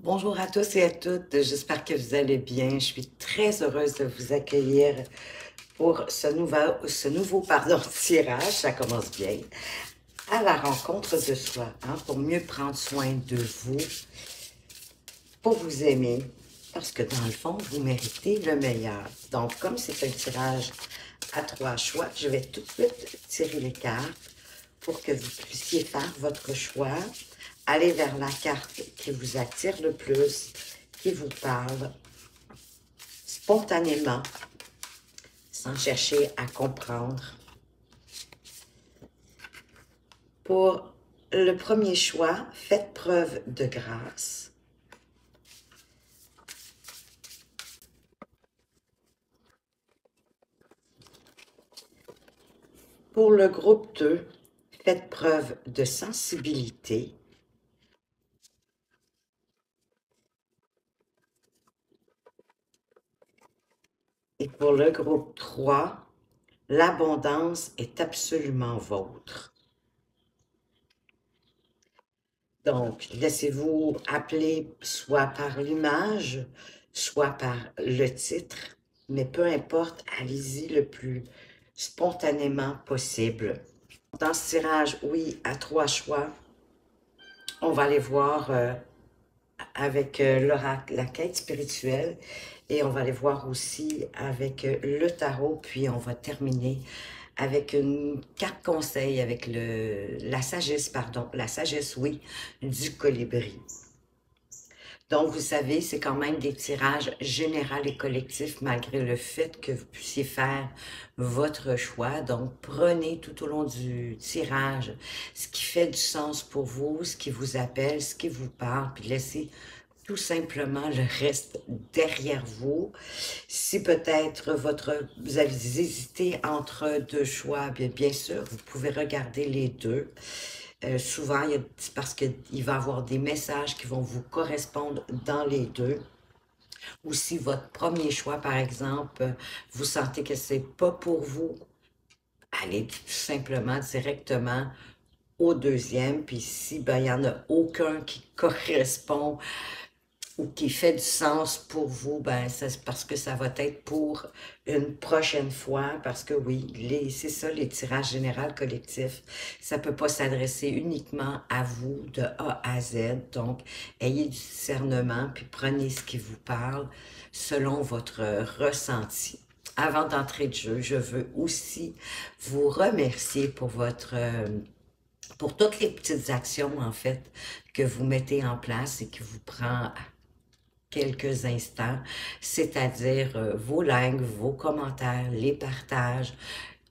Bonjour à tous et à toutes, j'espère que vous allez bien. Je suis très heureuse de vous accueillir pour ce nouveau tirage, ça commence bien, à la rencontre de soi, hein, pour mieux prendre soin de vous, pour vous aimer, parce que dans le fond, vous méritez le meilleur. Donc, comme c'est un tirage à 3 choix, je vais tout de suite tirer les cartes pour que vous puissiez faire votre choix. Allez vers la carte qui vous attire le plus, qui vous parle spontanément, sans chercher à comprendre. Pour le premier choix, faites preuve de grâce. Pour le groupe 2, faites preuve de sensibilité. Et pour le groupe 3, l'abondance est absolument vôtre. Donc, laissez-vous appeler soit par l'image, soit par le titre, mais peu importe, allez-y le plus spontanément possible. Dans ce tirage, oui, à 3 choix, on va aller voir avec l'oracle, la quête spirituelle, et on va aller voir aussi avec le tarot, puis on va terminer avec une carte conseil, avec la sagesse, pardon, la sagesse, oui, du colibri. Donc, vous savez, c'est quand même des tirages généraux et collectifs, malgré le fait que vous puissiez faire votre choix. Donc, prenez tout au long du tirage ce qui fait du sens pour vous, ce qui vous appelle, ce qui vous parle, puis laissez tout simplement le reste derrière vous. Si peut-être vous avez hésité entre deux choix, bien sûr, vous pouvez regarder les deux. Souvent, c'est parce qu'il va y avoir des messages qui vont vous correspondre dans les deux. Ou si votre premier choix, par exemple, vous sentez que c'est pas pour vous, allez tout simplement directement au deuxième. Puis si ben, il n'y en a aucun qui correspond ou qui fait du sens pour vous, ben c'est parce que ça va être pour une prochaine fois, parce que oui, c'est ça, les tirages généraux collectifs, ça peut pas s'adresser uniquement à vous de A à Z, donc ayez du discernement, puis prenez ce qui vous parle selon votre ressenti. Avant d'entrer de jeu, je veux aussi vous remercier pour pour toutes les petites actions, en fait, que vous mettez en place et qui vous prend quelques instants, c'est-à-dire vos likes, vos commentaires, les partages,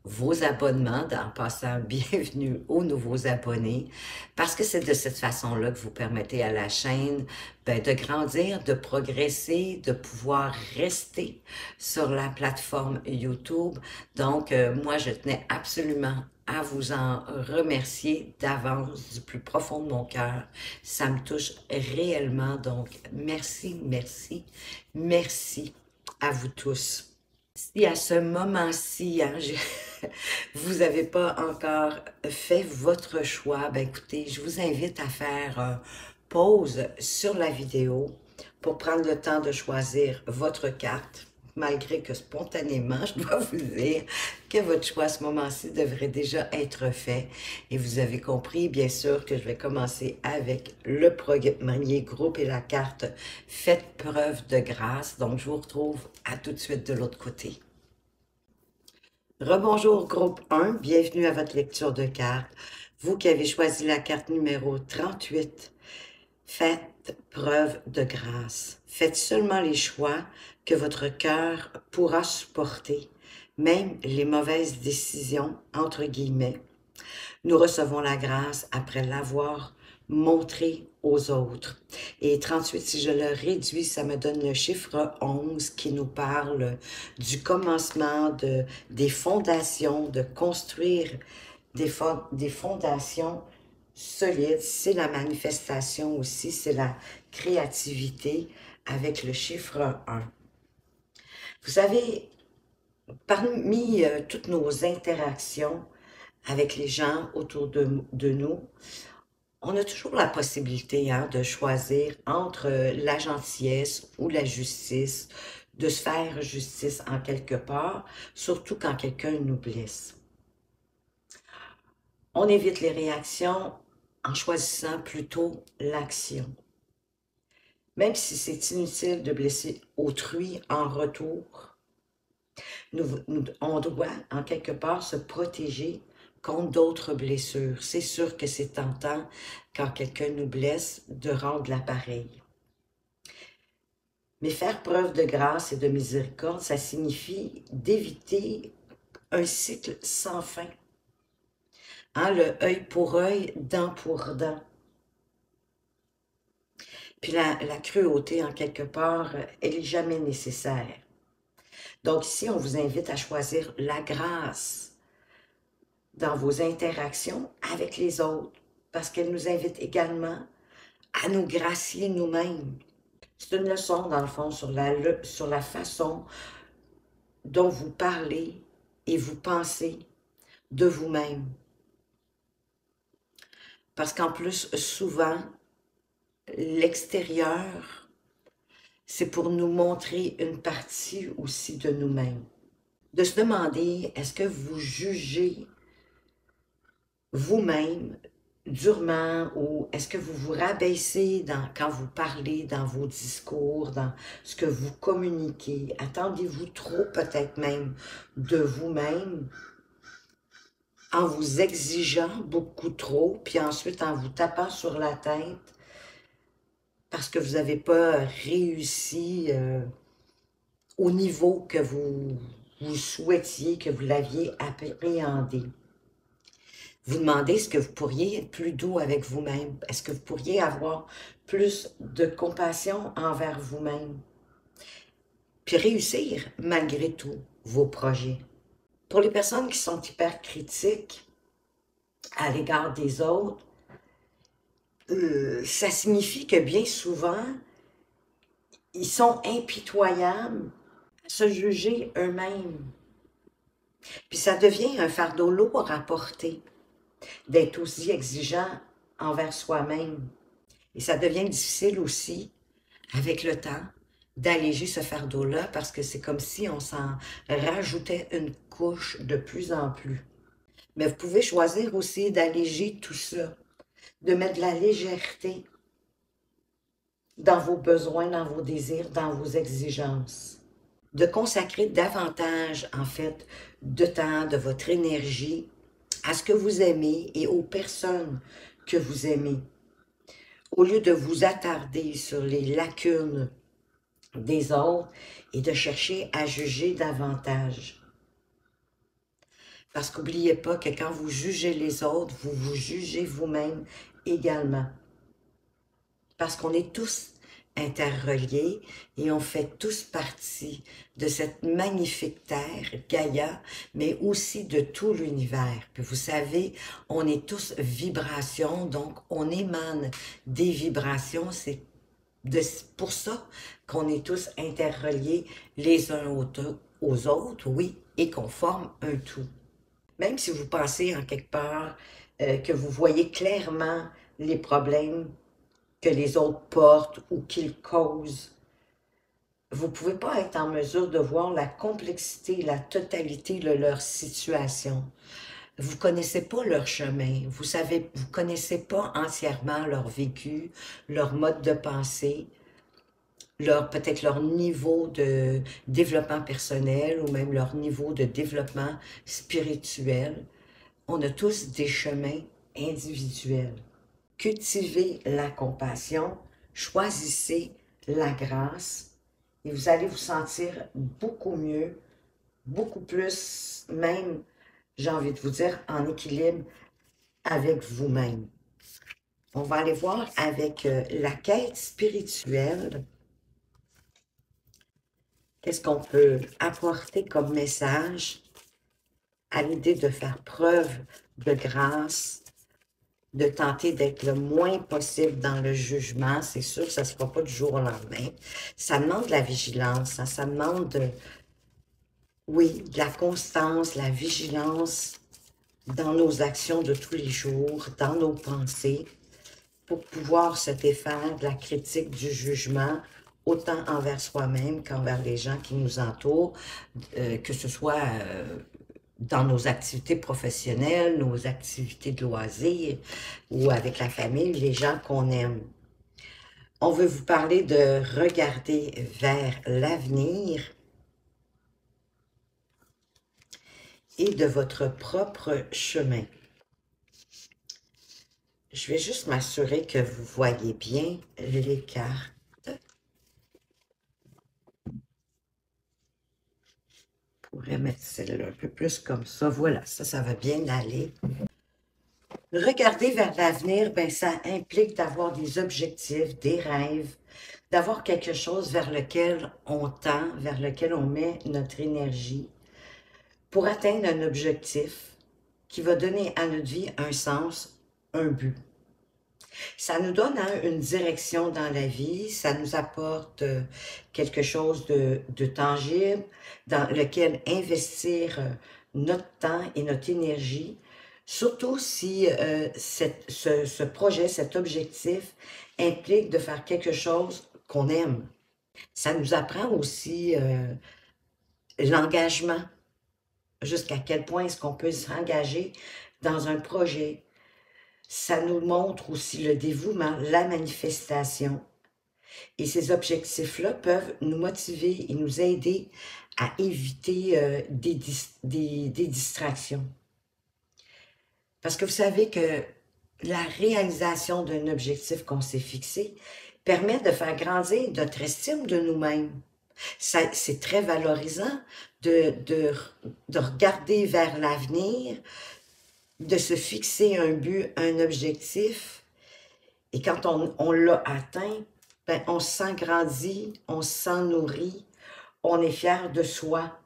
vos abonnements, en passant bienvenue aux nouveaux abonnés, parce que c'est de cette façon-là que vous permettez à la chaîne ben, de grandir, de progresser, de pouvoir rester sur la plateforme YouTube. Donc, moi, je tenais absolument à vous en remercier d'avance du plus profond de mon cœur. Ça me touche réellement. Donc, merci, merci, merci à vous tous. Si à ce moment-ci, hein, vous n'avez pas encore fait votre choix, ben écoutez, je vous invite à faire pause sur la vidéo pour prendre le temps de choisir votre carte, malgré que spontanément, je dois vous dire que votre choix à ce moment-ci devrait déjà être fait. Et vous avez compris, bien sûr, que je vais commencer avec le premier groupe et la carte Faites preuve de grâce. Donc, je vous retrouve à tout de suite de l'autre côté. Rebonjour groupe 1, bienvenue à votre lecture de cartes. Vous qui avez choisi la carte numéro 38, faites preuve de grâce. Faites seulement les choix que votre cœur pourra supporter, même les mauvaises décisions, entre guillemets. Nous recevons la grâce après l'avoir montrée aux autres. Et 38, si je le réduis, ça me donne le chiffre 11 qui nous parle du commencement des fondations, de construire des fondations solides. C'est la manifestation aussi, c'est la créativité avec le chiffre 1. Vous savez, parmi toutes nos interactions avec les gens autour de nous, On a toujours la possibilité hein, de choisir entre la gentillesse ou la justice, de se faire justice en quelque part, surtout quand quelqu'un nous blesse. On évite les réactions en choisissant plutôt l'action. Même si c'est inutile de blesser autrui en retour, on doit en quelque part se protéger contre d'autres blessures. C'est sûr que c'est tentant, quand quelqu'un nous blesse, de rendre l'appareil. Mais faire preuve de grâce et de miséricorde, ça signifie d'éviter un cycle sans fin. Hein, le œil pour œil, dent pour dent. Puis la cruauté, en quelque part, elle n'est jamais nécessaire. Donc ici, on vous invite à choisir la grâce dans vos interactions avec les autres, parce qu'elle nous invite également à nous gracier nous-mêmes. C'est une leçon, dans le fond, sur la façon dont vous parlez et vous pensez de vous-même. Parce qu'en plus, souvent, l'extérieur, c'est pour nous montrer une partie aussi de nous-mêmes. De se demander, est-ce que vous jugez vous-même durement ou est-ce que vous vous rabaissez quand vous parlez, dans vos discours, dans ce que vous communiquez? Attendez-vous trop peut-être même de vous-même en vous exigeant beaucoup trop, puis ensuite en vous tapant sur la tête parce que vous n'avez pas réussi au niveau que vous souhaitiez, que vous l'aviez appréhendé. Vous demandez est-ce que vous pourriez être plus doux avec vous-même? Est-ce que vous pourriez avoir plus de compassion envers vous-même? Puis réussir malgré tout vos projets. Pour les personnes qui sont hyper critiques à l'égard des autres, ça signifie que bien souvent, ils sont impitoyables à se juger eux-mêmes. Puis ça devient un fardeau lourd à porter, d'être aussi exigeant envers soi-même. Et ça devient difficile aussi, avec le temps, d'alléger ce fardeau-là, parce que c'est comme si on s'en rajoutait une couche de plus en plus. Mais vous pouvez choisir aussi d'alléger tout ça, de mettre de la légèreté dans vos besoins, dans vos désirs, dans vos exigences. De consacrer davantage, en fait, de temps, de votre énergie à ce que vous aimez et aux personnes que vous aimez. Au lieu de vous attarder sur les lacunes des autres et de chercher à juger davantage. Parce qu'oubliez pas que quand vous jugez les autres, vous vous jugez vous-même également. Parce qu'on est tous interreliés et on fait tous partie de cette magnifique terre, Gaïa, mais aussi de tout l'univers. Puis vous savez, on est tous vibrations, donc on émane des vibrations, c'est pour ça qu'on est tous interreliés les uns aux autres, oui, et qu'on forme un tout. Même si vous pensez en quelque part que vous voyez clairement les problèmes que les autres portent ou qu'ils causent, vous ne pouvez pas être en mesure de voir la complexité, la totalité de leur situation. Vous ne connaissez pas leur chemin, vous ne connaissez pas entièrement leur vécu, leur mode de pensée, peut-être leur niveau de développement personnel ou même leur niveau de développement spirituel. On a tous des chemins individuels. Cultivez la compassion, choisissez la grâce et vous allez vous sentir beaucoup mieux, beaucoup plus, même, j'ai envie de vous dire, en équilibre avec vous-même. On va aller voir avec la quête spirituelle. Qu'est-ce qu'on peut apporter comme message à l'idée de faire preuve de grâce, de tenter d'être le moins possible dans le jugement. C'est sûr que ça ne se fera pas du jour au lendemain. Ça demande de la vigilance, hein, ça demande, oui, de la constance, la vigilance dans nos actions de tous les jours, dans nos pensées. pour pouvoir se défaire de la critique, du jugement, autant envers soi-même qu'envers les gens qui nous entourent, que ce soit dans nos activités professionnelles, nos activités de loisirs ou avec la famille, les gens qu'on aime. On veut vous parler de regarder vers l'avenir et de votre propre chemin. Je vais juste m'assurer que vous voyez bien les cartes. Je pourrais mettre celle-là un peu plus comme ça. Voilà, ça va bien aller. Regarder vers l'avenir, ben, ça implique d'avoir des objectifs, des rêves, d'avoir quelque chose vers lequel on tend, vers lequel on met notre énergie pour atteindre un objectif qui va donner à notre vie un sens, un but. Ça nous donne une direction dans la vie, ça nous apporte quelque chose de tangible dans lequel investir notre temps et notre énergie, surtout si ce projet, cet objectif implique de faire quelque chose qu'on aime. Ça nous apprend aussi l'engagement, jusqu'à quel point est-ce qu'on peut s'engager dans un projet. Ça nous montre aussi le dévouement, la manifestation. Et ces objectifs-là peuvent nous motiver et nous aider à éviter des distractions. Parce que vous savez que la réalisation d'un objectif qu'on s'est fixé permet de faire grandir notre estime de nous-mêmes. C'est très valorisant de regarder vers l'avenir, de se fixer un but, un objectif. Et quand on l'a atteint, ben, on se sent grandi, on se sent nourri, on est fier de soi.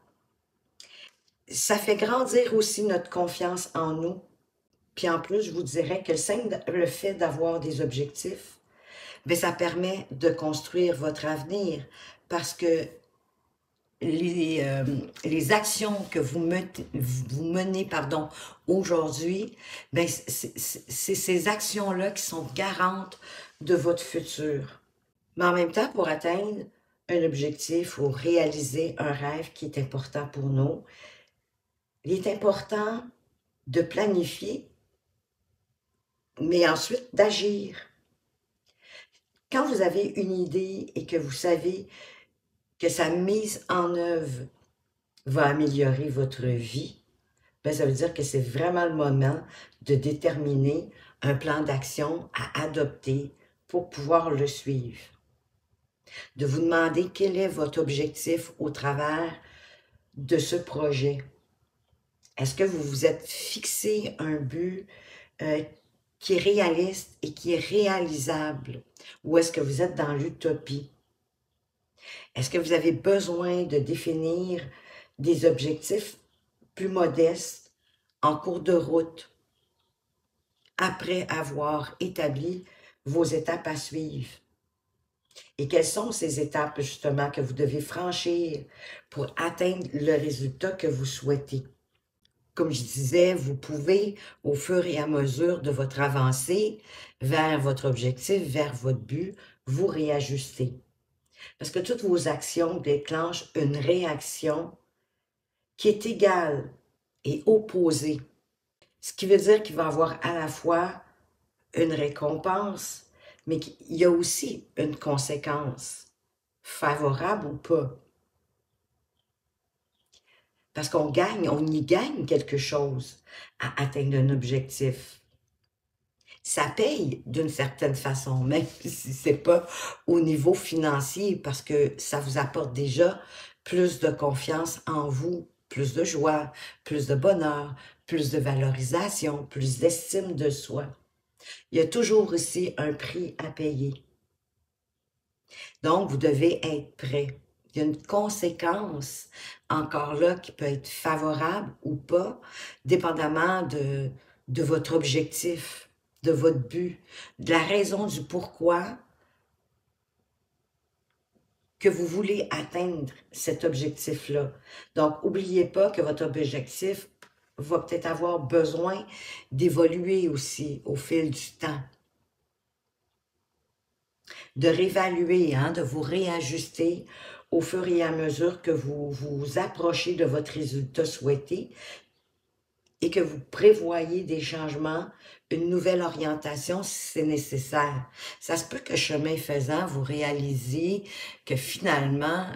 Ça fait grandir aussi notre confiance en nous. Puis en plus, je vous dirais que le fait d'avoir des objectifs, bien, ça permet de construire votre avenir parce que les actions que vous menez aujourd'hui, ben, c'est ces actions-là qui sont garantes de votre futur. Mais en même temps, pour atteindre un objectif ou réaliser un rêve qui est important pour nous, il est important de planifier, mais ensuite d'agir. Quand vous avez une idée et que vous savez que sa mise en œuvre va améliorer votre vie, ben ça veut dire que c'est vraiment le moment de déterminer un plan d'action à adopter pour pouvoir le suivre. De vous demander quel est votre objectif au travers de ce projet. Est-ce que vous vous êtes fixé un but qui est réaliste et qui est réalisable? Ou est-ce que vous êtes dans l'utopie? Est-ce que vous avez besoin de définir des objectifs plus modestes en cours de route après avoir établi vos étapes à suivre? Et quelles sont ces étapes justement que vous devez franchir pour atteindre le résultat que vous souhaitez? Comme je disais, vous pouvez, au fur et à mesure de votre avancée vers votre objectif, vers votre but, vous réajuster. Parce que toutes vos actions déclenchent une réaction qui est égale et opposée. Ce qui veut dire qu'il va y avoir à la fois une récompense, mais qu'il y a aussi une conséquence, favorable ou pas. Parce qu'on gagne, on y gagne quelque chose à atteindre un objectif. Ça paye d'une certaine façon, même si ce n'est pas au niveau financier, parce que ça vous apporte déjà plus de confiance en vous, plus de joie, plus de bonheur, plus de valorisation, plus d'estime de soi. Il y a toujours aussi un prix à payer. Donc, vous devez être prêt. Il y a une conséquence encore là qui peut être favorable ou pas, dépendamment de votre objectif, de votre but, de la raison du pourquoi que vous voulez atteindre cet objectif-là. Donc, n'oubliez pas que votre objectif va peut-être avoir besoin d'évoluer aussi au fil du temps. de réévaluer, hein, de vous réajuster au fur et à mesure que vous vous approchez de votre résultat souhaité et que vous prévoyez des changements, une nouvelle orientation si c'est nécessaire. Ça se peut que chemin faisant, vous réalisiez que finalement,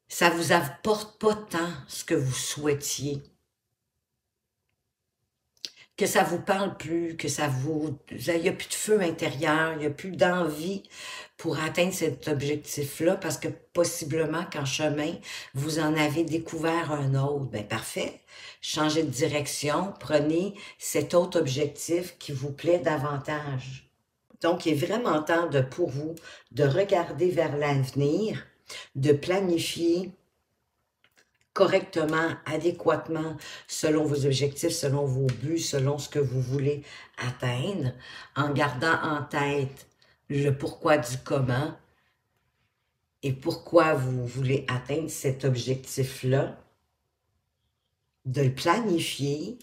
ça vous apporte pas tant ce que vous souhaitiez, que ça vous parle plus, que il n'y a plus de feu intérieur, il n'y a plus d'envie pour atteindre cet objectif-là, parce que possiblement qu'en chemin, vous en avez découvert un autre. Ben parfait, changez de direction, prenez cet autre objectif qui vous plaît davantage. Donc, il est vraiment temps pour vous de regarder vers l'avenir, de planifier correctement, adéquatement, selon vos objectifs, selon vos buts, selon ce que vous voulez atteindre, en gardant en tête le pourquoi du comment et pourquoi vous voulez atteindre cet objectif-là, de le planifier,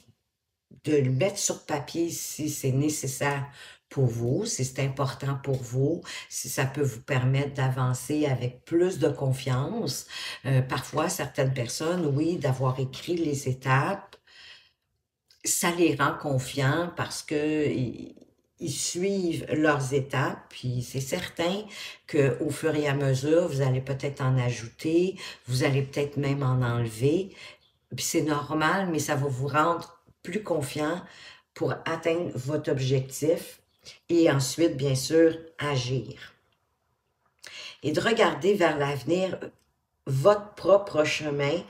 de le mettre sur papier si c'est nécessaire pour vous, si c'est important pour vous, si ça peut vous permettre d'avancer avec plus de confiance. Parfois, certaines personnes, oui, d'avoir écrit les étapes, ça les rend confiants parce que ils suivent leurs étapes, puis c'est certain qu'au fur et à mesure, vous allez peut-être en ajouter, vous allez peut-être même en enlever, puis c'est normal, mais ça va vous rendre plus confiant pour atteindre votre objectif et ensuite, bien sûr, agir. Et de regarder vers l'avenir, votre propre chemin,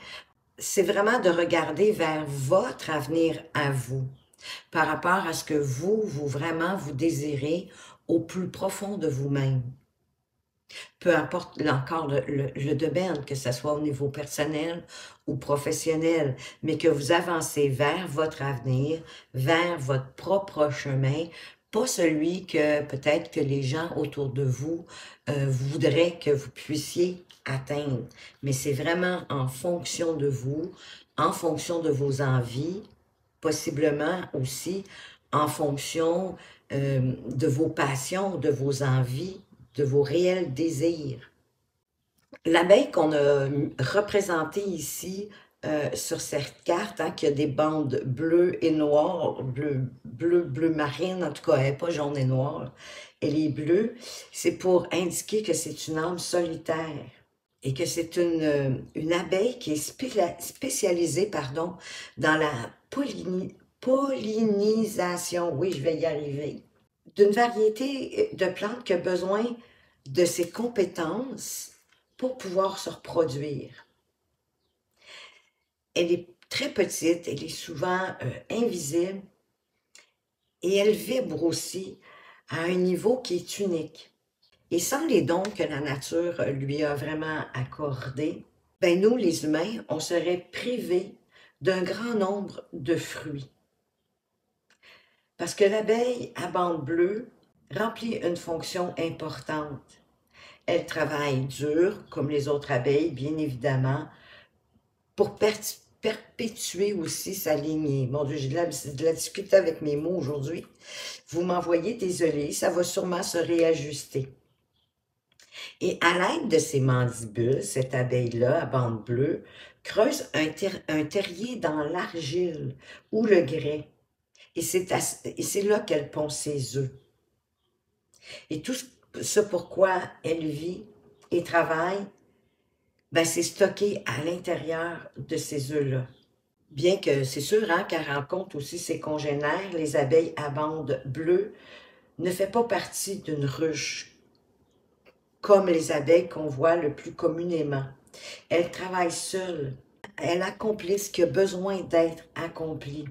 c'est vraiment de regarder vers votre avenir à vous, par rapport à ce que vous vraiment, vous désirez au plus profond de vous-même. Peu importe, là encore, le domaine, que ce soit au niveau personnel ou professionnel, mais que vous avancez vers votre avenir, vers votre propre chemin, pas celui que peut-être que les gens autour de vous voudraient que vous puissiez atteindre. Mais c'est vraiment en fonction de vous, en fonction de vos envies, possiblement aussi en fonction de vos passions, de vos envies, de vos réels désirs. L'abeille qu'on a représentée ici sur cette carte, hein, qui a des bandes bleues et noires, bleu marine, en tout cas, elle n'est pas jaune et noire, elle est bleue, c'est pour indiquer que c'est une âme solitaire et que c'est une abeille qui est spécialisée, pardon, dans la pollinisation, oui, je vais y arriver, d'une variété de plantes qui a besoin de ses compétences pour pouvoir se reproduire. Elle est très petite, elle est souvent invisible et elle vibre aussi à un niveau qui est unique. Et sans les dons que la nature lui a vraiment accordés, ben nous, les humains, on serait privés d'un grand nombre de fruits. Parce que l'abeille à bande bleue remplit une fonction importante. Elle travaille dur, comme les autres abeilles, bien évidemment, pour perpétuer aussi sa lignée. Mon Dieu, j'ai de la difficulté avec mes mots aujourd'hui. Vous m'envoyez, désolé, ça va sûrement se réajuster. Et à l'aide de ses mandibules, cette abeille-là, à bande bleue, creuse un terrier dans l'argile ou le grès. Et c'est là qu'elle pond ses œufs. Et tout ce pourquoi elle vit et travaille, ben c'est stocké à l'intérieur de ces œufs-là. Bien que c'est sûr hein, qu'elle rencontre aussi ses congénères, les abeilles à bandes bleues, ne fait pas partie d'une ruche, comme les abeilles qu'on voit le plus communément. Elle travaille seule. Elle accomplit ce qui a besoin d'être accompli.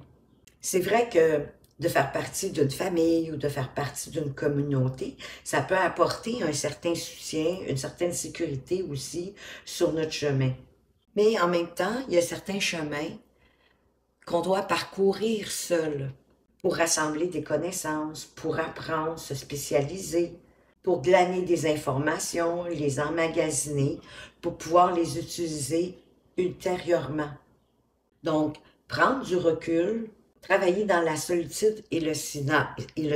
C'est vrai que de faire partie d'une famille ou de faire partie d'une communauté, ça peut apporter un certain soutien, une certaine sécurité aussi sur notre chemin. Mais en même temps, il y a certains chemins qu'on doit parcourir seul pour rassembler des connaissances, pour apprendre, se spécialiser, pour glaner des informations, les emmagasiner, pour pouvoir les utiliser ultérieurement. Donc, prendre du recul, travailler dans la solitude et le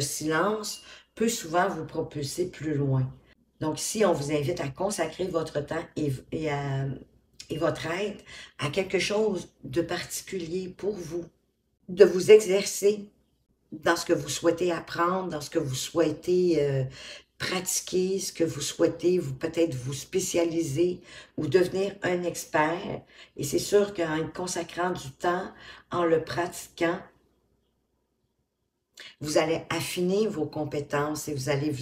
silence peut souvent vous propulser plus loin. Donc, si on vous invite à consacrer votre temps et votre aide à quelque chose de particulier pour vous, de vous exercer dans ce que vous souhaitez apprendre, dans ce que vous souhaitez pratiquer, ce que vous souhaitez, vous peut-être vous spécialiser ou devenir un expert. Et c'est sûr qu'en y consacrant du temps, en le pratiquant, vous allez affiner vos compétences et vous allez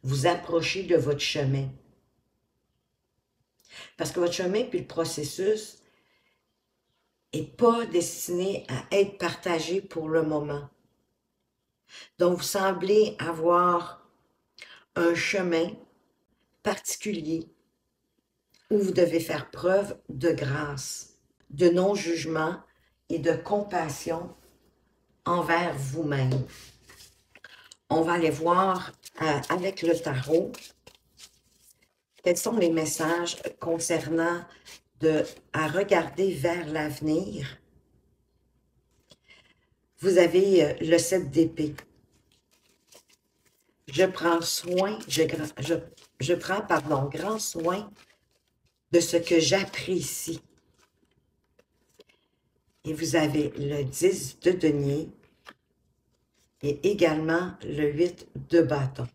vous approcher de votre chemin. Parce que votre chemin puis le processus n'est pas destiné à être partagé pour le moment. Donc, vous semblez avoir un chemin particulier où vous devez faire preuve de grâce, de non-jugement et de compassion envers vous-même. On va aller voir avec le tarot quels sont les messages concernant à regarder vers l'avenir. Vous avez le 7 d'épée. Je prends soin, je prends, pardon, grand soin de ce que j'apprécie. Et vous avez le 10 de denier et également le 8 de bâton.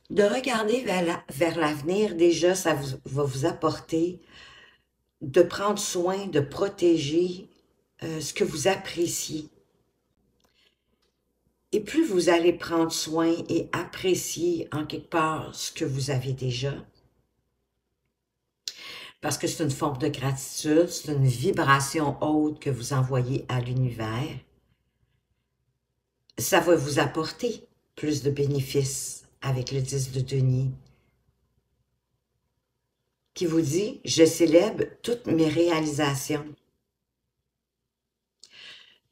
De regarder vers l'avenir, déjà, ça va vous apporter de prendre soin, de protéger ce que vous appréciez. Et plus vous allez prendre soin et apprécier en quelque part ce que vous avez déjà, parce que c'est une forme de gratitude, c'est une vibration haute que vous envoyez à l'univers, ça va vous apporter plus de bénéfices avec le 10 de denier, qui vous dit « Je célèbre toutes mes réalisations ».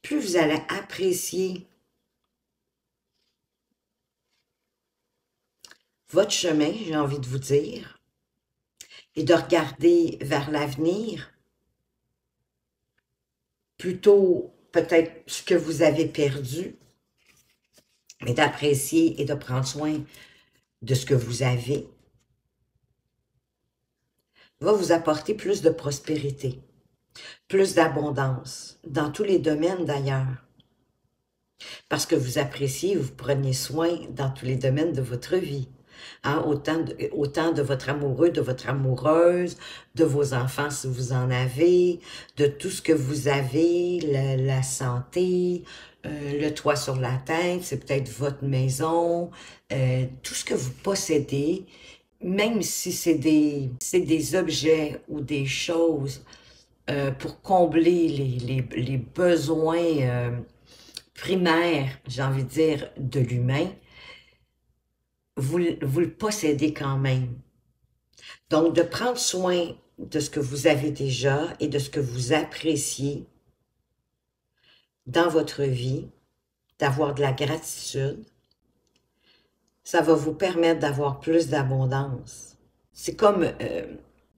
Plus vous allez apprécier votre chemin, j'ai envie de vous dire, et de regarder vers l'avenir, plutôt peut-être ce que vous avez perdu, mais d'apprécier et de prendre soin de ce que vous avez, va vous apporter plus de prospérité, plus d'abondance, dans tous les domaines d'ailleurs. Parce que vous appréciez, vous prenez soin dans tous les domaines de votre vie. Hein, autant de votre amoureux, de votre amoureuse, de vos enfants si vous en avez, de tout ce que vous avez, la santé, le toit sur la tête, c'est peut-être votre maison, tout ce que vous possédez, même si c'est des objets ou des choses pour combler les besoins primaires, j'ai envie de dire, de l'humain, vous le possédez quand même. Donc, de prendre soin de ce que vous avez déjà et de ce que vous appréciez dans votre vie, d'avoir de la gratitude, ça va vous permettre d'avoir plus d'abondance. C'est comme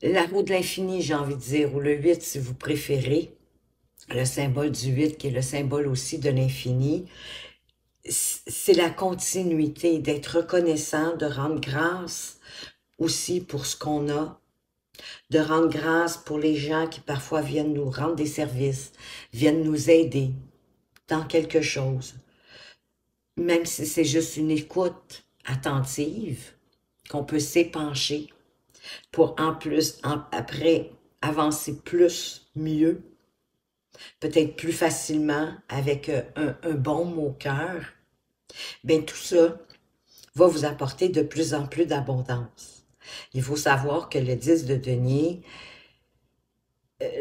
la roue de l'infini, j'ai envie de dire, ou le 8 si vous préférez, le symbole du 8 qui est le symbole aussi de l'infini. C'est la continuité, d'être reconnaissant, de rendre grâce aussi pour ce qu'on a, de rendre grâce pour les gens qui parfois viennent nous rendre des services, viennent nous aider dans quelque chose. Même si c'est juste une écoute attentive, qu'on peut s'épancher pour après avancer plus, mieux, peut-être plus facilement avec un bon mot au cœur, bien tout ça va vous apporter de plus en plus d'abondance. Il faut savoir que le 10 de denier,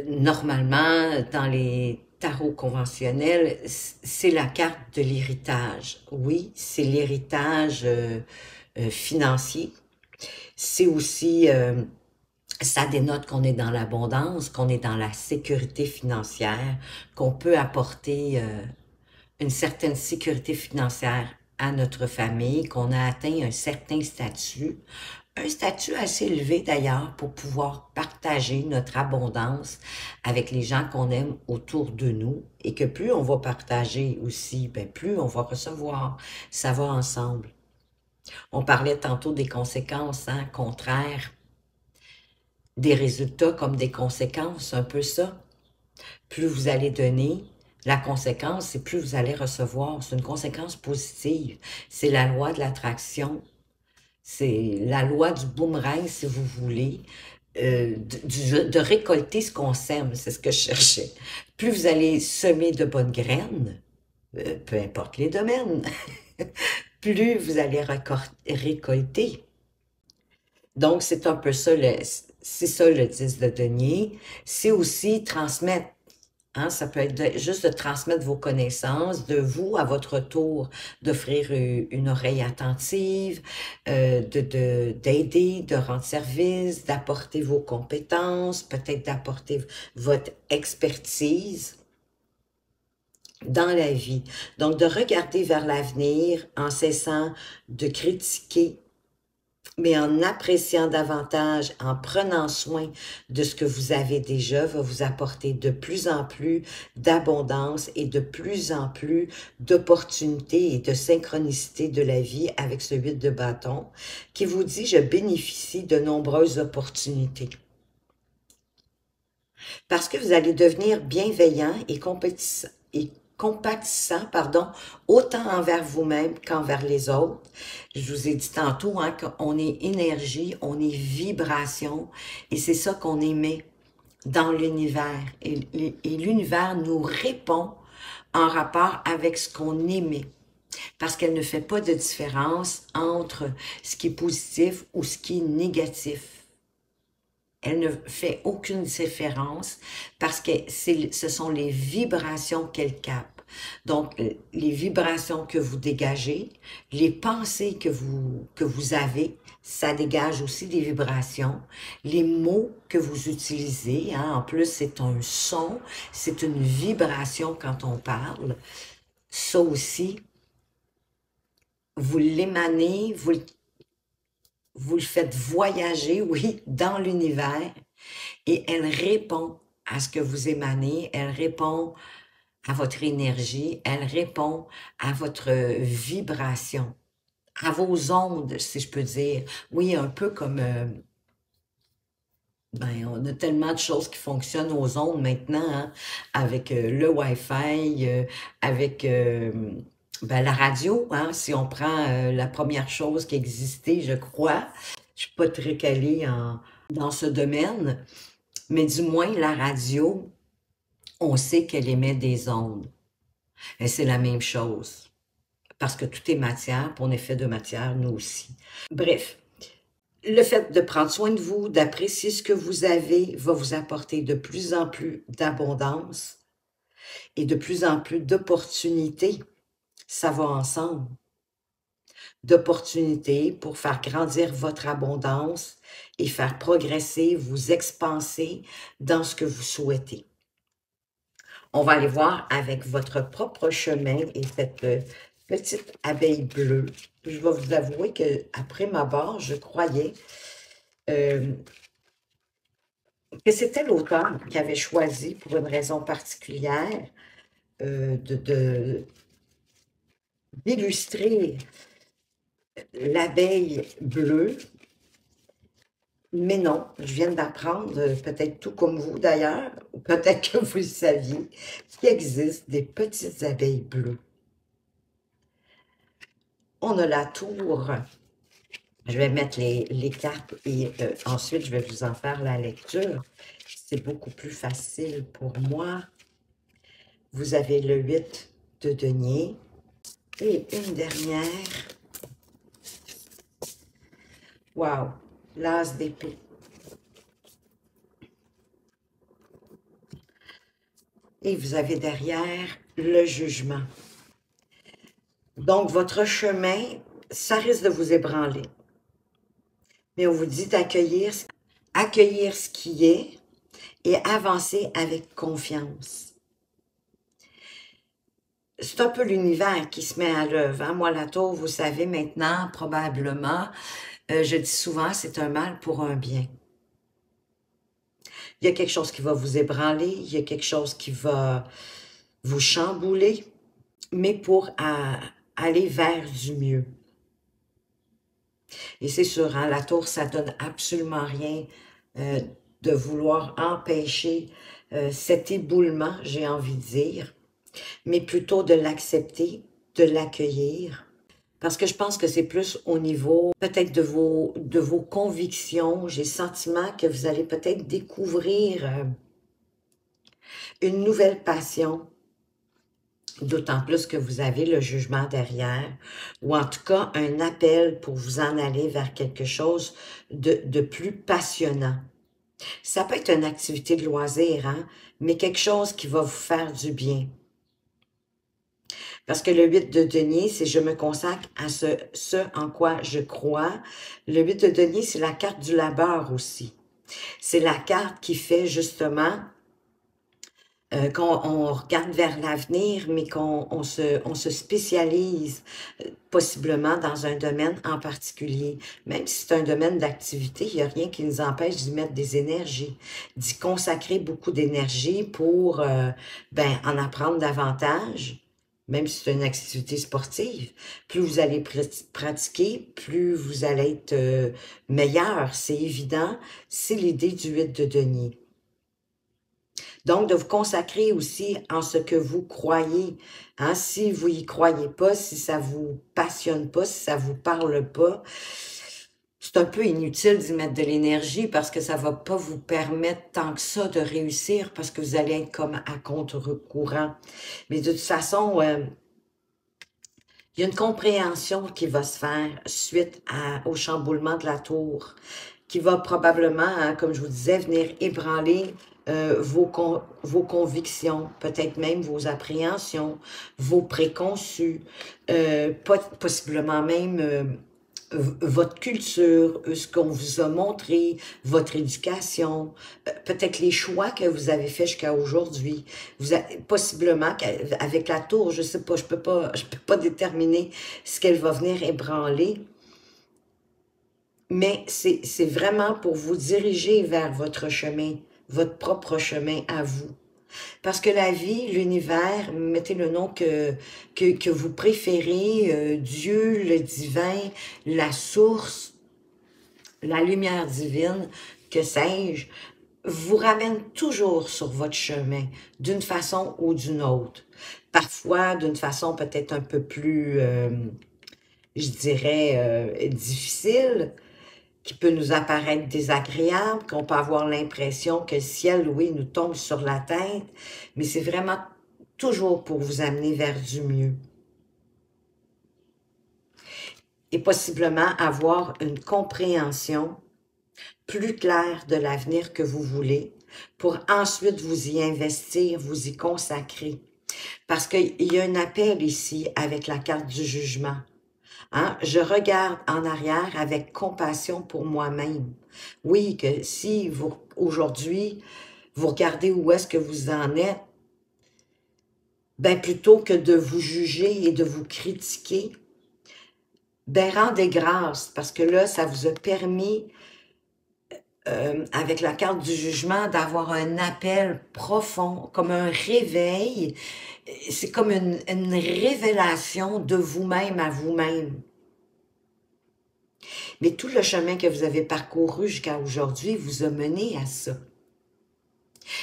normalement, dans les tarots conventionnels, c'est la carte de l'héritage. Oui, c'est l'héritage financier. C'est aussi, ça dénote qu'on est dans l'abondance, qu'on est dans la sécurité financière, qu'on peut apporter une certaine sécurité financière à notre famille, qu'on a atteint un certain statut, un statut assez élevé d'ailleurs pour pouvoir partager notre abondance avec les gens qu'on aime autour de nous et que plus on va partager aussi, ben plus on va recevoir. Ça va ensemble. On parlait tantôt des conséquences, hein, contraires, des résultats comme des conséquences, un peu ça. Plus vous allez donner, la conséquence, c'est plus vous allez recevoir. C'est une conséquence positive. C'est la loi de l'attraction. C'est la loi du boomerang, si vous voulez, de récolter ce qu'on sème. C'est ce que je cherchais. Plus vous allez semer de bonnes graines, peu importe les domaines, plus vous allez récolter. Donc, c'est un peu ça, c'est ça le 10 de denier. C'est aussi transmettre. Hein, ça peut être juste de transmettre vos connaissances, de vous, à votre tour, d'offrir une oreille attentive, d'aider, de rendre service, d'apporter vos compétences, peut-être d'apporter votre expertise dans la vie. Donc, de regarder vers l'avenir en cessant de critiquer, mais en appréciant davantage, en prenant soin de ce que vous avez déjà, va vous apporter de plus en plus d'abondance et de plus en plus d'opportunités et de synchronicité de la vie avec ce 8 de bâton qui vous dit « Je bénéficie de nombreuses opportunités ». Parce que vous allez devenir bienveillant et compatissant, pardon, autant envers vous-même qu'envers les autres. Je vous ai dit tantôt hein, qu'on est énergie, on est vibration, et c'est ça qu'on émet dans l'univers. Et l'univers nous répond en rapport avec ce qu'on émet. Parce qu'elle ne fait pas de différence entre ce qui est positif ou ce qui est négatif. Elle ne fait aucune différence parce que ce sont les vibrations qu'elle capte. Donc, les vibrations que vous dégagez, les pensées que vous avez, ça dégage aussi des vibrations. Les mots que vous utilisez, hein, en plus, c'est un son, c'est une vibration quand on parle. Ça aussi, vous l'émanez, vous le faites voyager, oui, dans l'univers. Et elle répond à ce que vous émanez, elle répond à votre énergie, elle répond à votre vibration, à vos ondes, si je peux dire. Oui, un peu comme, ben, on a tellement de choses qui fonctionnent aux ondes maintenant, hein, avec le Wi-Fi, avec ben, la radio, hein, si on prend la première chose qui existait, je crois. Je suis pas très calée dans ce domaine, mais du moins, la radio, on sait qu'elle émet des ondes. Et c'est la même chose. Parce que tout est matière, puis on est fait de matière, nous aussi. Bref, le fait de prendre soin de vous, d'apprécier ce que vous avez, va vous apporter de plus en plus d'abondance et de plus en plus d'opportunités. Ça va ensemble. D'opportunités pour faire grandir votre abondance et faire progresser, vous expanser dans ce que vous souhaitez. On va aller voir avec votre propre chemin et cette petite abeille bleue. Je vais vous avouer qu'après ma barre, je croyais que c'était l'auteur qui avait choisi, pour une raison particulière, d'illustrer l'abeille bleue. Mais non, je viens d'apprendre, peut-être tout comme vous d'ailleurs, ou peut-être que vous le saviez, qu'il existe des petites abeilles bleues. On a la tour. Je vais mettre les cartes et ensuite, je vais vous en faire la lecture. C'est beaucoup plus facile pour moi. Vous avez le 8 de denier et une dernière. Wow! L'as d'épée. Et vous avez derrière le jugement. Donc, votre chemin, ça risque de vous ébranler. Mais on vous dit d'accueillir ce qui est et avancer avec confiance. C'est un peu l'univers qui se met à l'œuvre. Hein? Moi, la tour, vous savez maintenant, probablement, Je dis souvent, c'est un mal pour un bien. Il y a quelque chose qui va vous ébranler, il y a quelque chose qui va vous chambouler, mais pour aller vers du mieux. Et c'est sûr, hein, la tour, ça donne absolument rien euh, de vouloir empêcher cet éboulement, j'ai envie de dire, mais plutôt de l'accepter, de l'accueillir. Parce que je pense que c'est plus au niveau peut-être de vos convictions. J'ai le sentiment que vous allez peut-être découvrir une nouvelle passion, d'autant plus que vous avez le jugement derrière, ou en tout cas un appel pour vous en aller vers quelque chose de plus passionnant. Ça peut être une activité de loisir, hein, mais quelque chose qui va vous faire du bien. Parce que le 8 de denier, c'est je me consacre à ce en quoi je crois. Le 8 de denier, c'est la carte du labeur aussi. C'est la carte qui fait justement qu'on regarde vers l'avenir, mais on se spécialise possiblement dans un domaine en particulier. Même si c'est un domaine d'activité, il n'y a rien qui nous empêche d'y mettre des énergies, d'y consacrer beaucoup d'énergie pour en apprendre davantage, même si c'est une activité sportive. Plus vous allez pratiquer, plus vous allez être meilleur, c'est évident. C'est l'idée du 8 de denier. Donc, de vous consacrer aussi en ce que vous croyez. Hein? Si vous y croyez pas, si ça vous passionne pas, si ça vous parle pas, c'est un peu inutile d'y mettre de l'énergie parce que ça va pas vous permettre tant que ça de réussir parce que vous allez être comme à contre-courant. Mais de toute façon, il y a une compréhension qui va se faire suite au chamboulement de la tour, qui va probablement, hein, comme je vous disais, venir ébranler vos convictions, peut-être même vos appréhensions, vos préconçus, possiblement même votre culture, ce qu'on vous a montré, votre éducation, peut-être les choix que vous avez faits jusqu'à aujourd'hui. Possiblement qu'avec la tour, je sais pas, je peux pas déterminer ce qu'elle va venir ébranler, mais c'est vraiment pour vous diriger vers votre chemin, votre propre chemin à vous. Parce que la vie, l'univers, mettez le nom que vous préférez, Dieu, le divin, la source, la lumière divine, que sais-je, vous ramène toujours sur votre chemin, d'une façon ou d'une autre. Parfois, d'une façon peut-être un peu plus, je dirais, difficile, qui peut nous apparaître désagréable, qu'on peut avoir l'impression que le ciel, oui, nous tombe sur la tête, mais c'est vraiment toujours pour vous amener vers du mieux. Et possiblement avoir une compréhension plus claire de l'avenir que vous voulez, pour ensuite vous y investir, vous y consacrer. Parce qu'il y a un appel ici avec la carte du jugement. Hein? Je regarde en arrière avec compassion pour moi-même. Oui, que si vous aujourd'hui, vous regardez où est-ce que vous en êtes, ben plutôt que de vous juger et de vous critiquer, ben rendez grâce, parce que là, ça vous a permis, avec la carte du jugement, d'avoir un appel profond, comme un réveil. C'est comme une révélation de vous-même à vous-même. Mais tout le chemin que vous avez parcouru jusqu'à aujourd'hui vous a mené à ça.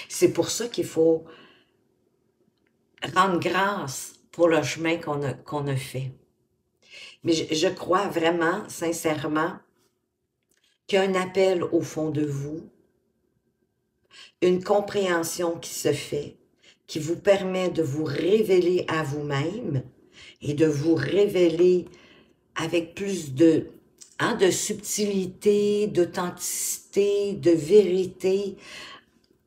C'est pour ça qu'il faut rendre grâce pour le chemin qu'on a fait. Mais je crois vraiment, sincèrement, qu'il y a un appel au fond de vous, une compréhension qui se fait, qui vous permet de vous révéler à vous-même et de vous révéler avec plus de subtilité, d'authenticité, de vérité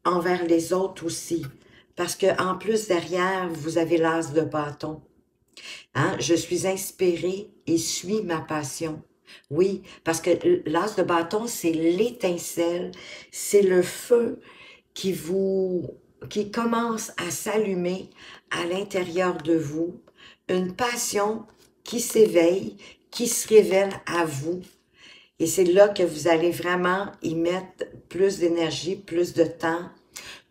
envers les autres aussi. Parce que en plus, derrière, vous avez l'as de bâton. Hein? Je suis inspirée et suis ma passion. Oui, parce que l'as de bâton, c'est l'étincelle, c'est le feu qui commence à s'allumer à l'intérieur de vous, une passion qui s'éveille, qui se révèle à vous Et c'est là que vous allez vraiment y mettre plus d'énergie, plus de temps,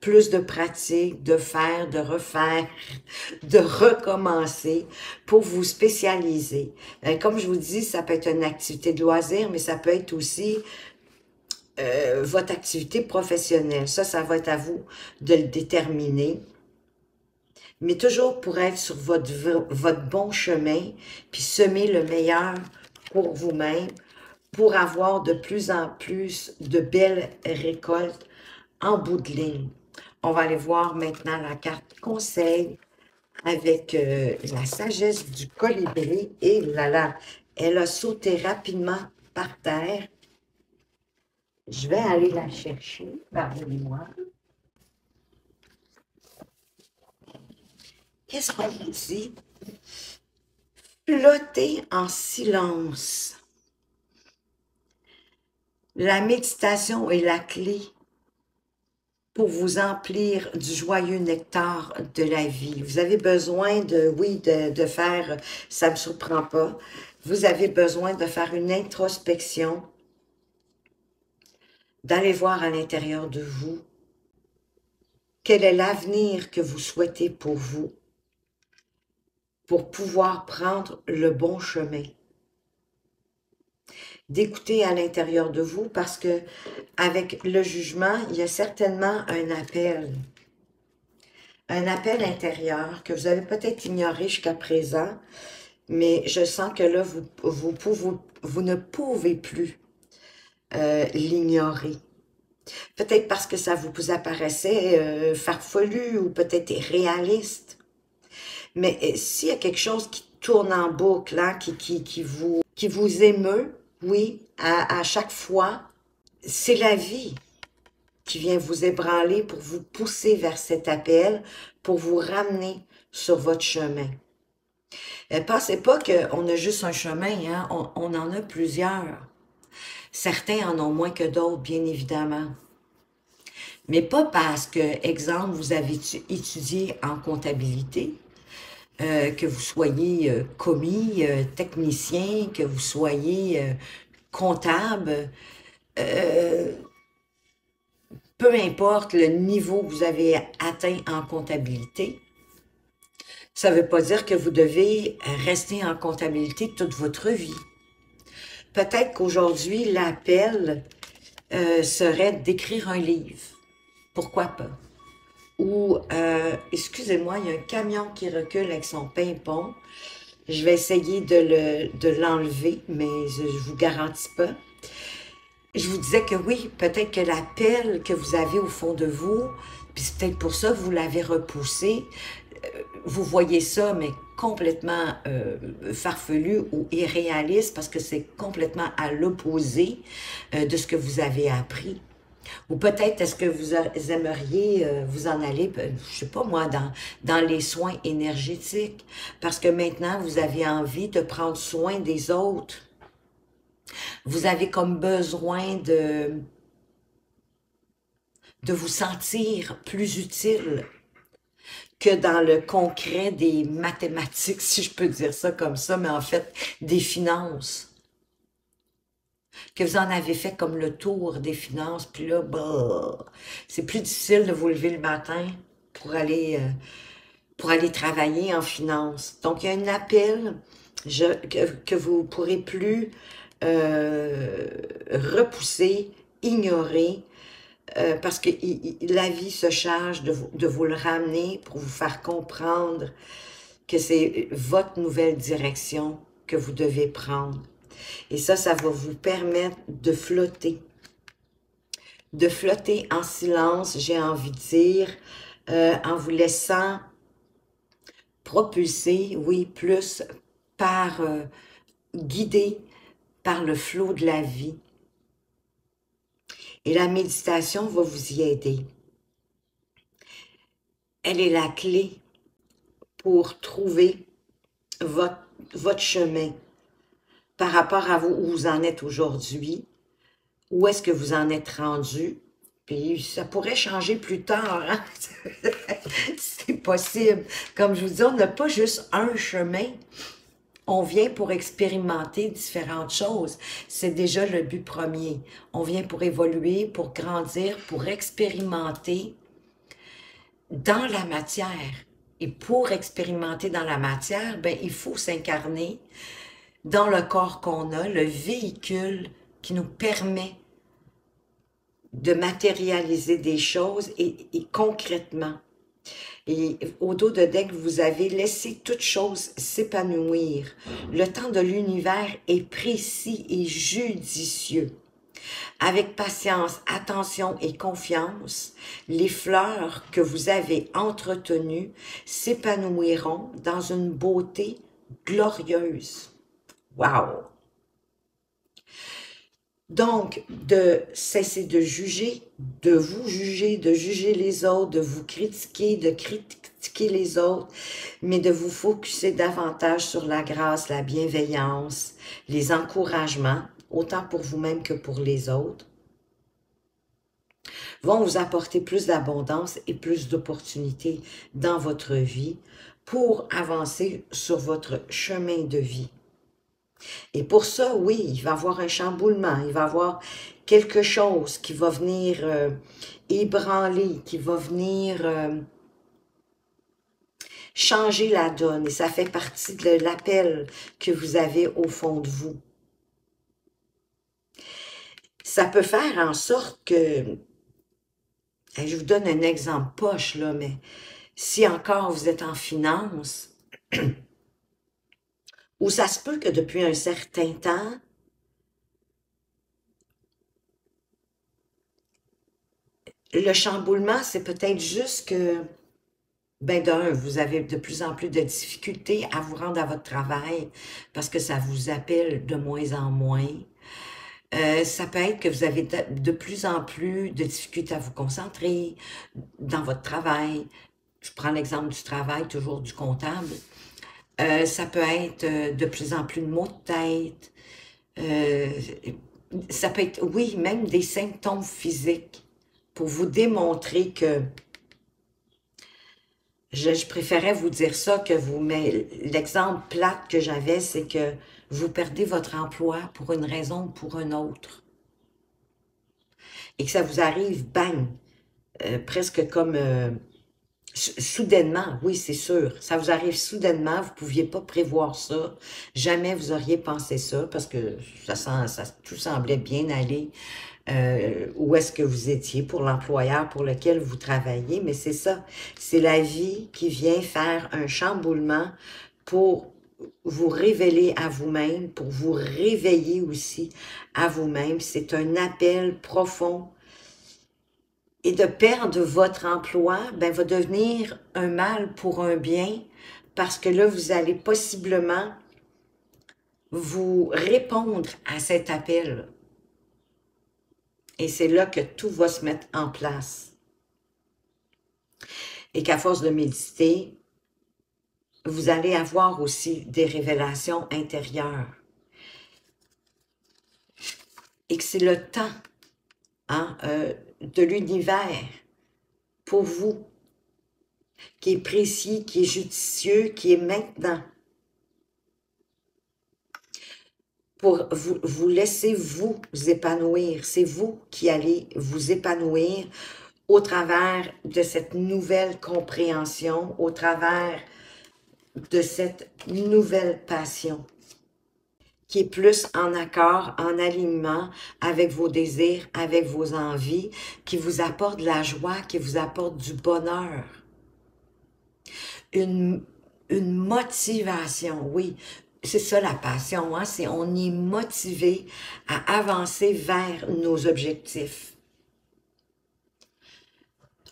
plus de pratique, de faire, de refaire, de recommencer pour vous spécialiser. Comme je vous dis, ça peut être une activité de loisir, mais ça peut être aussi votre activité professionnelle. Ça va être à vous de le déterminer. Mais toujours pour être sur votre bon chemin, puis semer le meilleur pour vous-même, pour avoir de plus en plus de belles récoltes en bout de ligne. On va aller voir maintenant la carte conseil avec la sagesse du colibri. Et là, elle a sauté rapidement par terre. Je vais aller la chercher, pardonnez-moi. Qu'est-ce qu'on vous dit? Flotter en silence. La méditation est la clé pour vous emplir du joyeux nectar de la vie. Vous avez besoin de faire, ça ne me surprend pas, vous avez besoin de faire une introspection, d'aller voir à l'intérieur de vous quel est l'avenir que vous souhaitez pour vous, pour pouvoir prendre le bon chemin. D'écouter à l'intérieur de vous parce que avec le jugement, il y a certainement un appel intérieur que vous avez peut-être ignoré jusqu'à présent, mais je sens que là, vous ne pouvez plus l'ignorer. Peut-être parce que ça vous apparaissait farfelu ou peut-être réaliste. Mais s'il y a quelque chose qui tourne en boucle, hein, qui vous émeut, oui, à chaque fois, c'est la vie qui vient vous ébranler pour vous pousser vers cet appel, pour vous ramener sur votre chemin. Pensez pas qu'on a juste un chemin, hein? On en a plusieurs. Certains en ont moins que d'autres, bien évidemment. Mais pas parce que, exemple, vous avez étudié en comptabilité, que vous soyez commis, technicien, que vous soyez comptable, peu importe le niveau que vous avez atteint en comptabilité, ça ne veut pas dire que vous devez rester en comptabilité toute votre vie. Peut-être qu'aujourd'hui, l'appel serait d'écrire un livre. Pourquoi pas? Ou, excusez-moi, il y a un camion qui recule avec son pimpon. Je vais essayer de l'enlever, mais je ne vous garantis pas. Je vous disais que oui, peut-être que l'appel que vous avez au fond de vous, puis c'est peut-être pour ça que vous l'avez repoussé, vous voyez ça, mais complètement farfelu ou irréaliste, parce que c'est complètement à l'opposé de ce que vous avez appris. Ou peut-être est-ce que vous aimeriez vous en aller, je sais pas moi, dans les soins énergétiques, parce que maintenant vous avez envie de prendre soin des autres. Vous avez comme besoin de vous sentir plus utile que dans le concret des mathématiques, si je peux dire ça comme ça, mais en fait, des finances. Que vous en avez fait comme le tour des finances, puis là, bah, c'est plus difficile de vous lever le matin pour aller travailler en finance. Donc, il y a un appel que vous ne pourrez plus repousser, ignorer, parce que la vie se charge de vous le ramener pour vous faire comprendre que c'est votre nouvelle direction que vous devez prendre. Et ça va vous permettre de flotter en silence, j'ai envie de dire, en vous laissant propulser, oui, plus par, guidé par le flot de la vie. Et la méditation va vous y aider. Elle est la clé pour trouver votre chemin par rapport à vous, où vous en êtes aujourd'hui, où est-ce que vous en êtes rendu, puis ça pourrait changer plus tard, hein? C'est possible. Comme je vous dis, on n'a pas juste un chemin, On vient pour expérimenter différentes choses. C'est déjà le but premier. On vient pour évoluer, pour grandir, pour expérimenter dans la matière. Et pour expérimenter dans la matière, ben, il faut s'incarner dans le corps qu'on a, le véhicule qui nous permet de matérialiser des choses et concrètement. Et au dos de deck, vous avez laissé toute chose s'épanouir. Le temps de l'univers est précis et judicieux. Avec patience, attention et confiance, les fleurs que vous avez entretenues s'épanouiront dans une beauté glorieuse. Wow! Donc, de cesser de juger, de vous juger, de juger les autres, de vous critiquer, de critiquer les autres, mais de vous focuser davantage sur la grâce, la bienveillance, les encouragements, autant pour vous-même que pour les autres, vont vous apporter plus d'abondance et plus d'opportunités dans votre vie pour avancer sur votre chemin de vie. Et pour ça, oui, il va y avoir un chamboulement, il va y avoir quelque chose qui va venir ébranler, qui va venir changer la donne. Et ça fait partie de l'appel que vous avez au fond de vous. Ça peut faire en sorte que, je vous donne un exemple poche, là, mais si encore vous êtes en finance, ou ça se peut que depuis un certain temps, le chamboulement, c'est peut-être juste que, ben d'un, vous avez de plus en plus de difficultés à vous rendre à votre travail parce que ça vous appelle de moins en moins. Ça peut être que vous avez de plus en plus de difficultés à vous concentrer dans votre travail. Je prends l'exemple du travail, toujours du comptable. Ça peut être de plus en plus de maux de tête. Ça peut être, oui, même des symptômes physiques pour vous démontrer que je préférais vous dire ça que vous, mais l'exemple plate que j'avais, c'est que vous perdez votre emploi pour une raison ou pour une autre. Et que ça vous arrive, bang, presque comme soudainement, oui, c'est sûr. Ça vous arrive soudainement, vous ne pouviez pas prévoir ça. Jamais vous auriez pensé ça parce que tout semblait bien aller où est-ce que vous étiez pour l'employeur pour lequel vous travaillez. Mais c'est ça, c'est la vie qui vient faire un chamboulement pour vous révéler à vous-même, pour vous réveiller aussi à vous-même. C'est un appel profond. Et de perdre votre emploi, ben, va devenir un mal pour un bien, parce que là, vous allez possiblement vous répondre à cet appel. Et c'est là que tout va se mettre en place. Et qu'à force de méditer, vous allez avoir aussi des révélations intérieures. Et que c'est le temps de l'univers pour vous, qui est précis, qui est judicieux, qui est maintenant. Pour vous laisser vous épanouir. C'est vous qui allez vous épanouir au travers de cette nouvelle compréhension, au travers de cette nouvelle passion qui est plus en accord, en alignement avec vos désirs, avec vos envies, qui vous apporte de la joie, qui vous apporte du bonheur. Une motivation, oui. C'est ça la passion, hein? C'est on est motivé à avancer vers nos objectifs.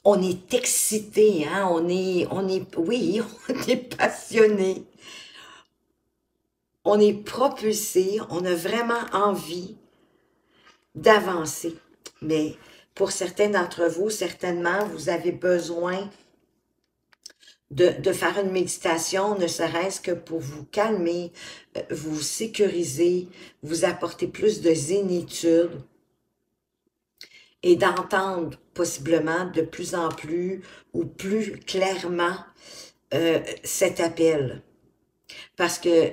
On est excité, hein? Oui, on est passionné. On est propulsé, on a vraiment envie d'avancer. Mais pour certains d'entre vous, certainement, vous avez besoin de faire une méditation, ne serait-ce que pour vous calmer, vous sécuriser, vous apporter plus de zénitude et d'entendre possiblement de plus en plus ou plus clairement cet appel. Parce que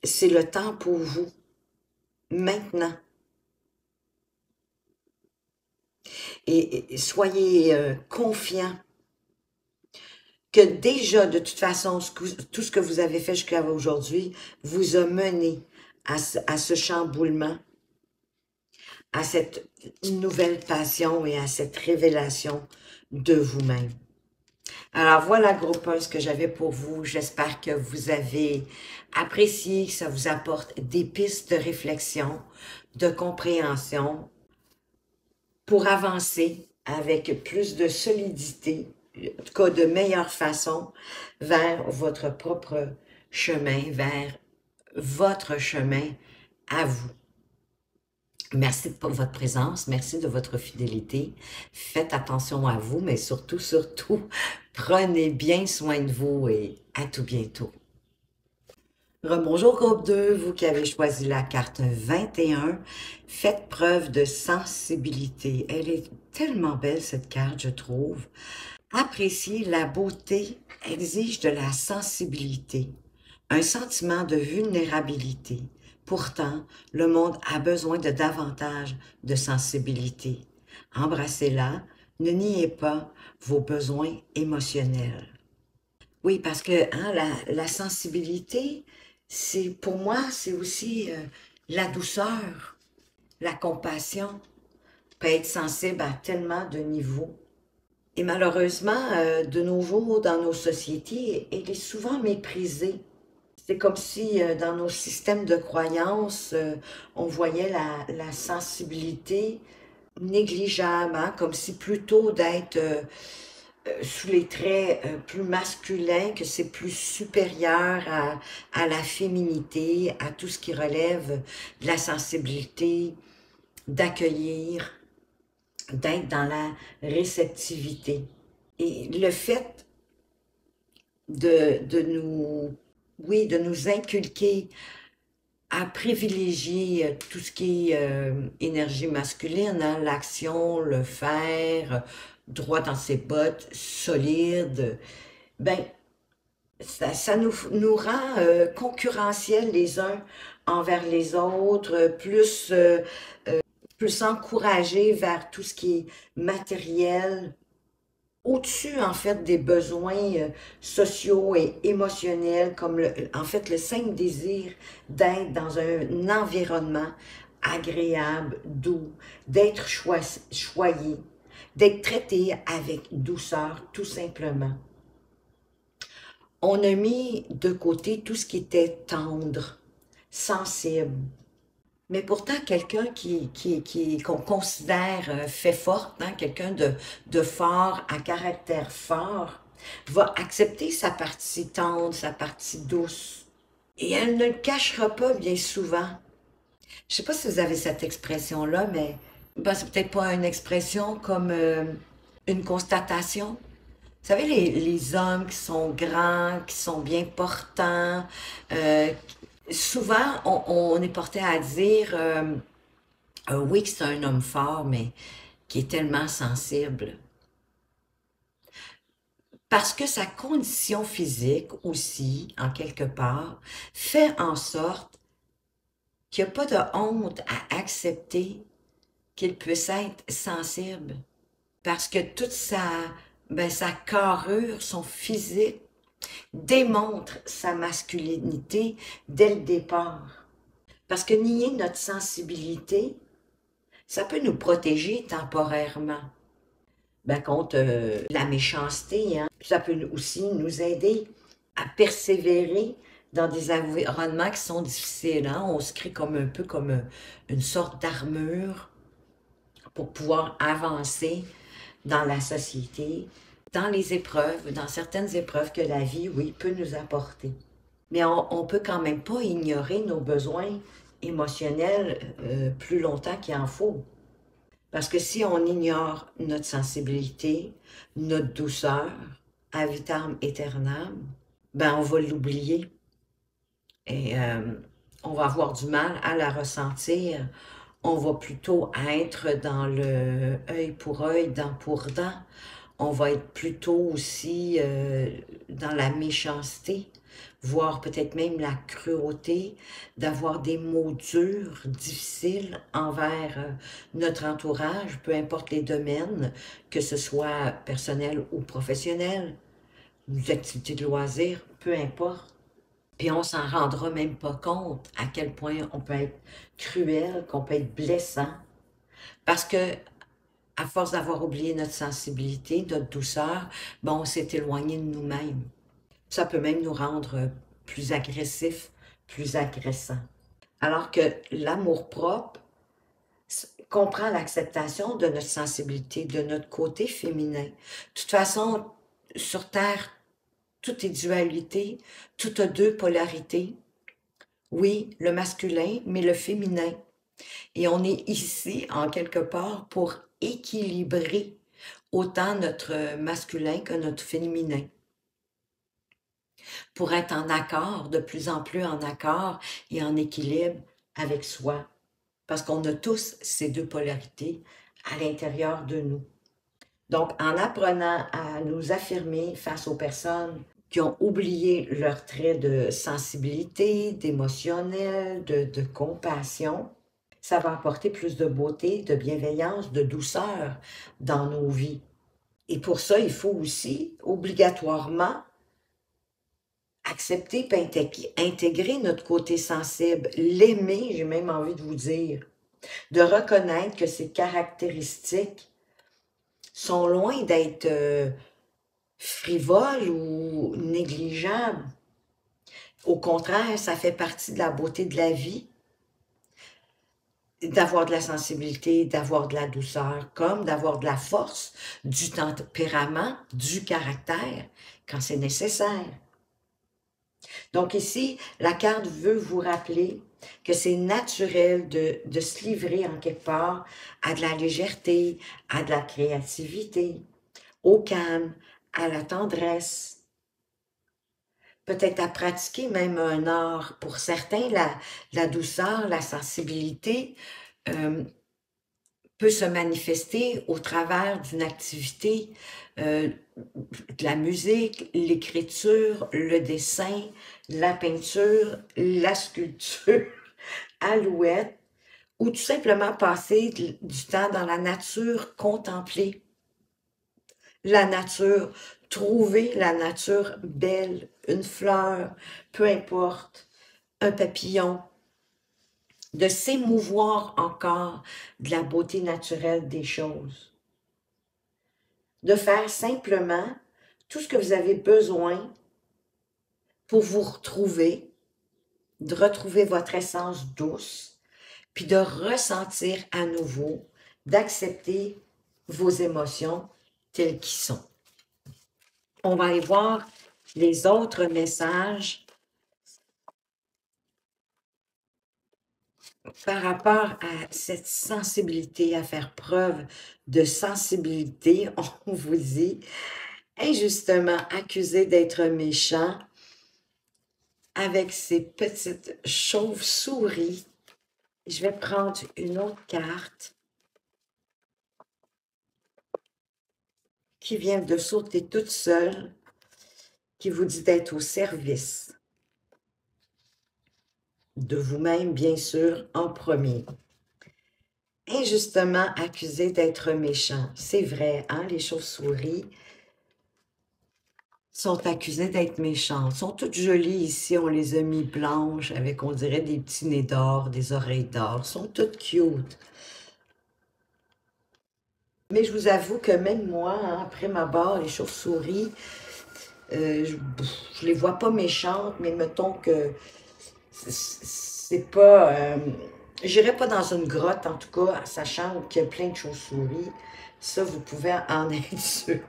c'est le temps pour vous, maintenant. Et soyez confiants que déjà, de toute façon, tout ce que vous avez fait jusqu'à aujourd'hui vous a mené à ce chamboulement, à cette nouvelle passion et à cette révélation de vous-même. Alors voilà, groupe 1, ce que j'avais pour vous. J'espère que vous avez apprécié, que ça vous apporte des pistes de réflexion, de compréhension pour avancer avec plus de solidité, en tout cas de meilleure façon, vers votre propre chemin, vers votre chemin à vous. Merci pour votre présence, merci de votre fidélité. Faites attention à vous, mais surtout, surtout, prenez bien soin de vous et à tout bientôt. Rebonjour groupe 2, vous qui avez choisi la carte 21, faites preuve de sensibilité. Elle est tellement belle cette carte, je trouve. Apprécier la beauté exige de la sensibilité, un sentiment de vulnérabilité. Pourtant, le monde a besoin de davantage de sensibilité. Embrassez-la, ne niez pas vos besoins émotionnels. Oui, parce que hein, la sensibilité, c'est pour moi, c'est aussi la douceur, la compassion, peut être sensible à tellement de niveaux. Et malheureusement, de nos jours, dans nos sociétés, elle est souvent méprisée. C'est comme si dans nos systèmes de croyances, on voyait la sensibilité négligeable, hein, comme si plutôt d'être sous les traits plus masculins, que c'est plus supérieur à la féminité, à tout ce qui relève de la sensibilité, d'accueillir, d'être dans la réceptivité. Et le fait de nous, oui, de nous inculquer à privilégier tout ce qui est énergie masculine, hein, l'action, le faire, droit dans ses bottes, solide, ben, ça nous rend concurrentiels les uns envers les autres, plus encouragés vers tout ce qui est matériel, au-dessus, en fait, des besoins sociaux et émotionnels, comme en fait, le simple désir d'être dans un environnement agréable, doux, d'être choyé, d'être traité avec douceur, tout simplement. On a mis de côté tout ce qui était tendre, sensible. Mais pourtant, quelqu'un qu'on considère fait forte, hein, quelqu'un de fort, à caractère fort, va accepter sa partie tendre, sa partie douce. Et elle ne le cachera pas bien souvent. Je ne sais pas si vous avez cette expression-là, mais ben, c'est peut-être pas une expression comme une constatation. Vous savez, les hommes qui sont grands, qui sont bien portants, euh, souvent on est porté à dire oui que c'est un homme fort, mais qui est tellement sensible. Parce que sa condition physique aussi, en quelque part, fait en sorte qu'il n'y a pas de honte à accepter qu'il puisse être sensible. Parce que toute sa carrure, son physique, démontre sa masculinité dès le départ. Parce que nier notre sensibilité, ça peut nous protéger temporairement contre la méchanceté. Hein. Ça peut aussi nous aider à persévérer dans des environnements qui sont difficiles. Hein. On se crée comme un peu comme une sorte d'armure pour pouvoir avancer dans la société, dans les épreuves, dans certaines épreuves que la vie, oui, peut nous apporter. Mais on peut quand même pas ignorer nos besoins émotionnels plus longtemps qu'il en faut. Parce que si on ignore notre sensibilité, notre douceur, à vitam aeternam, ben on va l'oublier. Et on va avoir du mal à la ressentir. On va plutôt être dans le œil pour œil, dent pour dent. On va être plutôt aussi dans la méchanceté. voire peut-être même la cruauté, d'avoir des mots durs, difficiles envers notre entourage, peu importe les domaines, que ce soit personnel ou professionnel, ou activités de loisirs, peu importe. Puis on s'en rendra même pas compte à quel point on peut être cruel, qu'on peut être blessant, parce que à force d'avoir oublié notre sensibilité, notre douceur, ben on s'est éloigné de nous-mêmes. Ça peut même nous rendre plus agressifs, plus agressants. Alors que l'amour-propre comprend l'acceptation de notre sensibilité, de notre côté féminin. De toute façon, sur Terre, tout est dualité, tout a deux polarités. Oui, le masculin, mais le féminin. Et on est ici, en quelque part, pour équilibrer autant notre masculin que notre féminin. Pour être en accord, de plus en plus en accord et en équilibre avec soi. Parce qu'on a tous ces deux polarités à l'intérieur de nous. Donc, en apprenant à nous affirmer face aux personnes qui ont oublié leurs traits de sensibilité, d'émotionnel, de compassion, ça va apporter plus de beauté, de bienveillance, de douceur dans nos vies. Et pour ça, il faut aussi obligatoirement accepter et intégrer notre côté sensible, l'aimer, j'ai même envie de vous dire, de reconnaître que ces caractéristiques sont loin d'être frivoles ou négligeables. Au contraire, ça fait partie de la beauté de la vie, d'avoir de la sensibilité, d'avoir de la douceur, comme d'avoir de la force, du tempérament, du caractère, quand c'est nécessaire. Donc ici, la carte veut vous rappeler que c'est naturel de se livrer en quelque part à de la légèreté, à de la créativité, au calme, à la tendresse. Peut-être à pratiquer même un art. Pour certains, la douceur, la sensibilité peut se manifester au travers d'une activité, de la musique, l'écriture, le dessin, la peinture, la sculpture, alouette, ou tout simplement passer du temps dans la nature, contempler la nature, trouver la nature belle, une fleur, peu importe, un papillon, de s'émouvoir encore de la beauté naturelle des choses. De faire simplement tout ce que vous avez besoin pour vous retrouver, de retrouver votre essence douce, puis de ressentir à nouveau, d'accepter vos émotions telles qu'elles sont. On va aller voir les autres messages par rapport à cette sensibilité, à faire preuve de sensibilité. On vous dit injustement accusé d'être méchant avec ces petites chauves-souris. Je vais prendre une autre carte qui vient de sauter toute seule, qui vous dit d'être au service de vous-même, bien sûr, en premier. Injustement accusé d'être méchant. C'est vrai, hein, les chauves-souris sont accusées d'être méchantes. Elles sont toutes jolies ici, on les a mis blanches avec, on dirait, des petits nez d'or, des oreilles d'or. Elles sont toutes cute. Mais je vous avoue que même moi, hein, après ma barre, les chauves-souris, je les vois pas méchantes, mais mettons que c'est pas... j'irai pas dans une grotte, en tout cas, sachant qu'il y a plein de chauves-souris. Ça, vous pouvez en être sûr.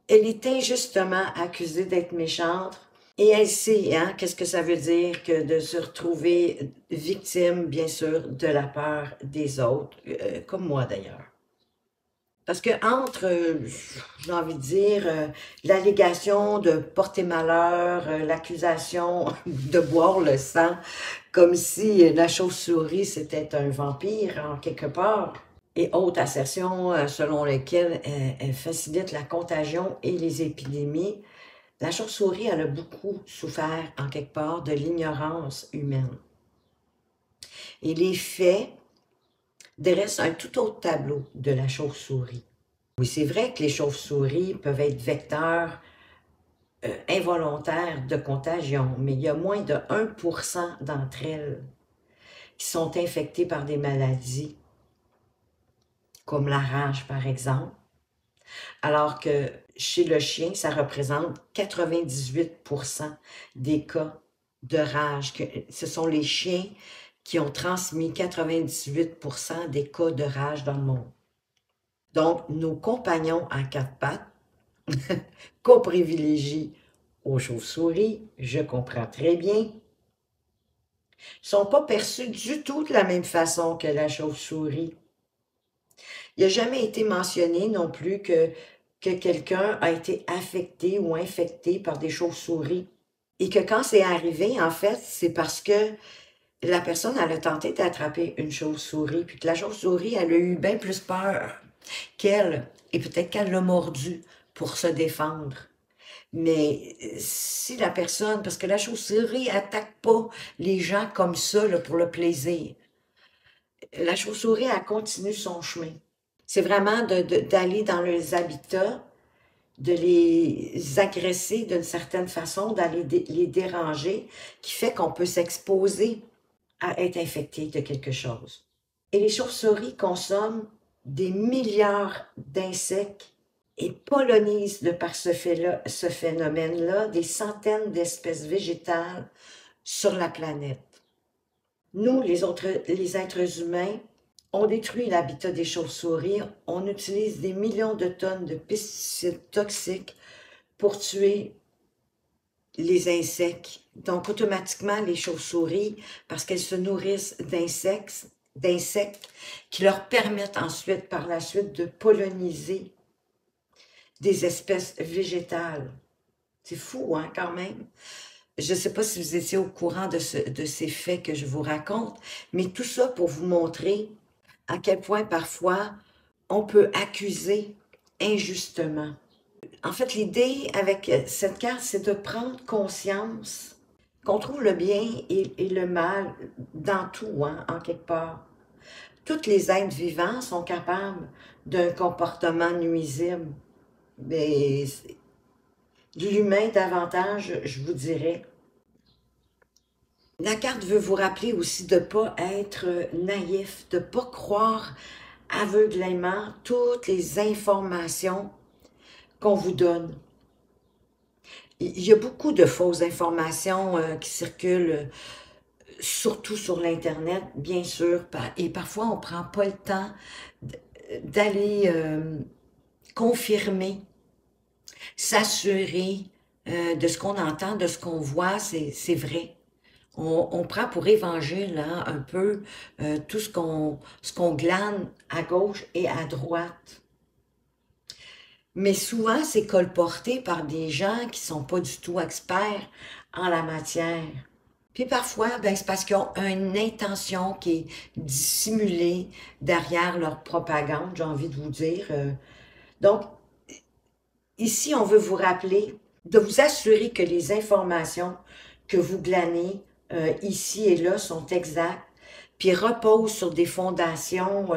Elle est injustement accusée d'être méchante. Et elle sait, hein, qu'est-ce que ça veut dire que de se retrouver victime, bien sûr, de la peur des autres, comme moi d'ailleurs. Parce que entre, j'ai envie de dire, l'allégation de porter malheur, l'accusation de boire le sang, comme si la chauve-souris c'était un vampire en quelque part, et autres assertions selon lesquelles elle facilite la contagion et les épidémies, La chauve-souris, elle a beaucoup souffert, en quelque part, de l'ignorance humaine. Et les faits dressent un tout autre tableau de la chauve-souris. Oui, c'est vrai que les chauves-souris peuvent être vecteurs involontaires de contagion, mais il y a moins de 1% d'entre elles qui sont infectées par des maladies, comme la rage par exemple, alors que chez le chien, ça représente 98% des cas de rage. Ce sont les chiens qui ont transmis 98% des cas de rage dans le monde. Donc, nos compagnons à quatre pattes, qu'on privilégie aux chauves-souris, je comprends très bien, ne sont pas perçus du tout de la même façon que la chauve-souris. Il n'a jamais été mentionné non plus que quelqu'un a été affecté ou infecté par des chauves-souris. Et que quand c'est arrivé, en fait, c'est parce que la personne, elle a tenté d'attraper une chauve-souris, puis que la chauve-souris, elle a eu bien plus peur qu'elle, et peut-être qu'elle l'a mordu pour se défendre. Mais si la personne, parce que la chauve-souris attaque pas les gens comme ça là, pour le plaisir. La chauve-souris, elle continue son chemin. C'est vraiment d'aller dans les habitats, de les agresser d'une certaine façon, d'aller les déranger, qui fait qu'on peut s'exposer à être infecté de quelque chose. Et les chauves-souris consomment des milliards d'insectes et pollinisent de par ce phénomène-là des centaines d'espèces végétales sur la planète. Nous, les êtres humains, on détruit l'habitat des chauves-souris, on utilise des millions de tonnes de pesticides toxiques pour tuer les insectes. Donc, automatiquement, les chauves-souris, parce qu'elles se nourrissent d'insectes qui leur permettent ensuite, par la suite, de polliniser des espèces végétales. C'est fou, hein, quand même. Je ne sais pas si vous étiez au courant de ces faits que je vous raconte, mais tout ça pour vous montrer à quel point parfois on peut accuser injustement. En fait, l'idée avec cette carte, c'est de prendre conscience qu'on trouve le bien et le mal dans tout, hein, en quelque part. Tous les êtres vivants sont capables d'un comportement nuisible, mais l'humain davantage, je vous dirais. La carte veut vous rappeler aussi de ne pas être naïf, de ne pas croire aveuglément toutes les informations qu'on vous donne. Il y a beaucoup de fausses informations qui circulent, surtout sur l'Internet, bien sûr, et parfois on ne prend pas le temps d'aller confirmer, s'assurer de ce qu'on entend, de ce qu'on voit, c'est vrai. On prend pour évangile hein, un peu tout ce qu'on glane à gauche et à droite. Mais souvent, c'est colporté par des gens qui sont pas du tout experts en la matière. Puis parfois, ben, c'est parce qu'ils ont une intention qui est dissimulée derrière leur propagande, j'ai envie de vous dire. Donc, ici, on veut vous rappeler de vous assurer que les informations que vous glanez ici et là sont exactes, puis reposent sur des fondations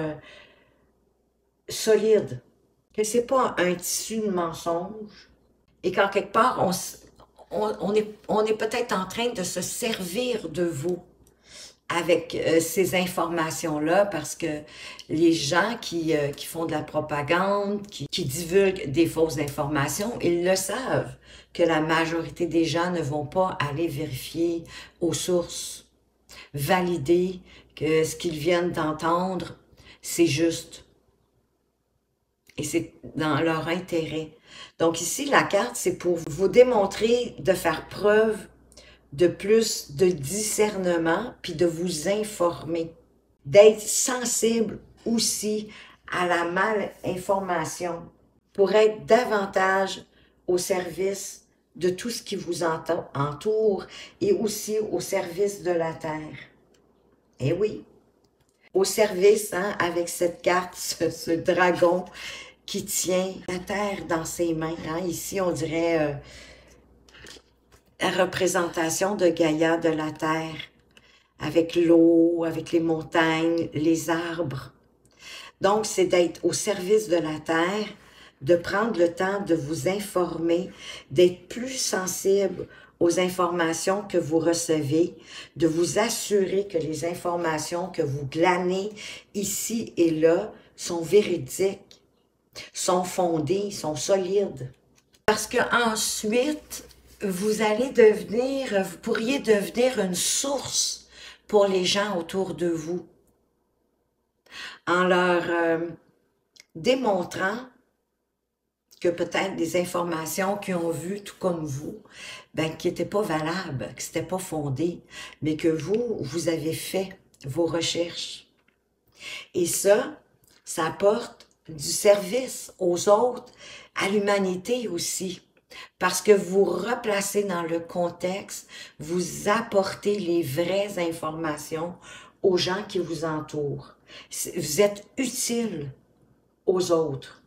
solides. Que c'est pas un tissu de mensonges et qu'en quelque part, on est peut-être en train de se servir de vous avec ces informations-là parce que les gens qui font de la propagande, qui divulguent des fausses informations, ils le savent que la majorité des gens ne vont pas aller vérifier aux sources, valider que ce qu'ils viennent d'entendre, c'est juste. Et c'est dans leur intérêt. Donc ici, la carte, c'est pour vous démontrer de faire preuve de plus de discernement, puis de vous informer, d'être sensible aussi à la malinformation, pour être davantage au service de tout ce qui vous entoure et aussi au service de la Terre. Eh oui, au service, hein, avec cette carte, ce dragon qui tient la terre dans ses mains. Hein. Ici, on dirait la représentation de Gaïa, de la Terre, avec l'eau, avec les montagnes, les arbres. Donc, c'est d'être au service de la Terre, de prendre le temps de vous informer, d'être plus sensible aux informations que vous recevez, de vous assurer que les informations que vous glanez ici et là sont véridiques, sont fondées, sont solides. Parce que ensuite, vous pourriez devenir une source pour les gens autour de vous, en leur démontrant que peut-être des informations qu'ils ont vues, tout comme vous, ben, qui n'étaient pas valables, que c'était pas fondé, mais que vous avez fait vos recherches. Et ça apporte du service aux autres, à l'humanité aussi. Parce que vous replacez dans le contexte, vous apportez les vraies informations aux gens qui vous entourent. Vous êtes utile aux autres.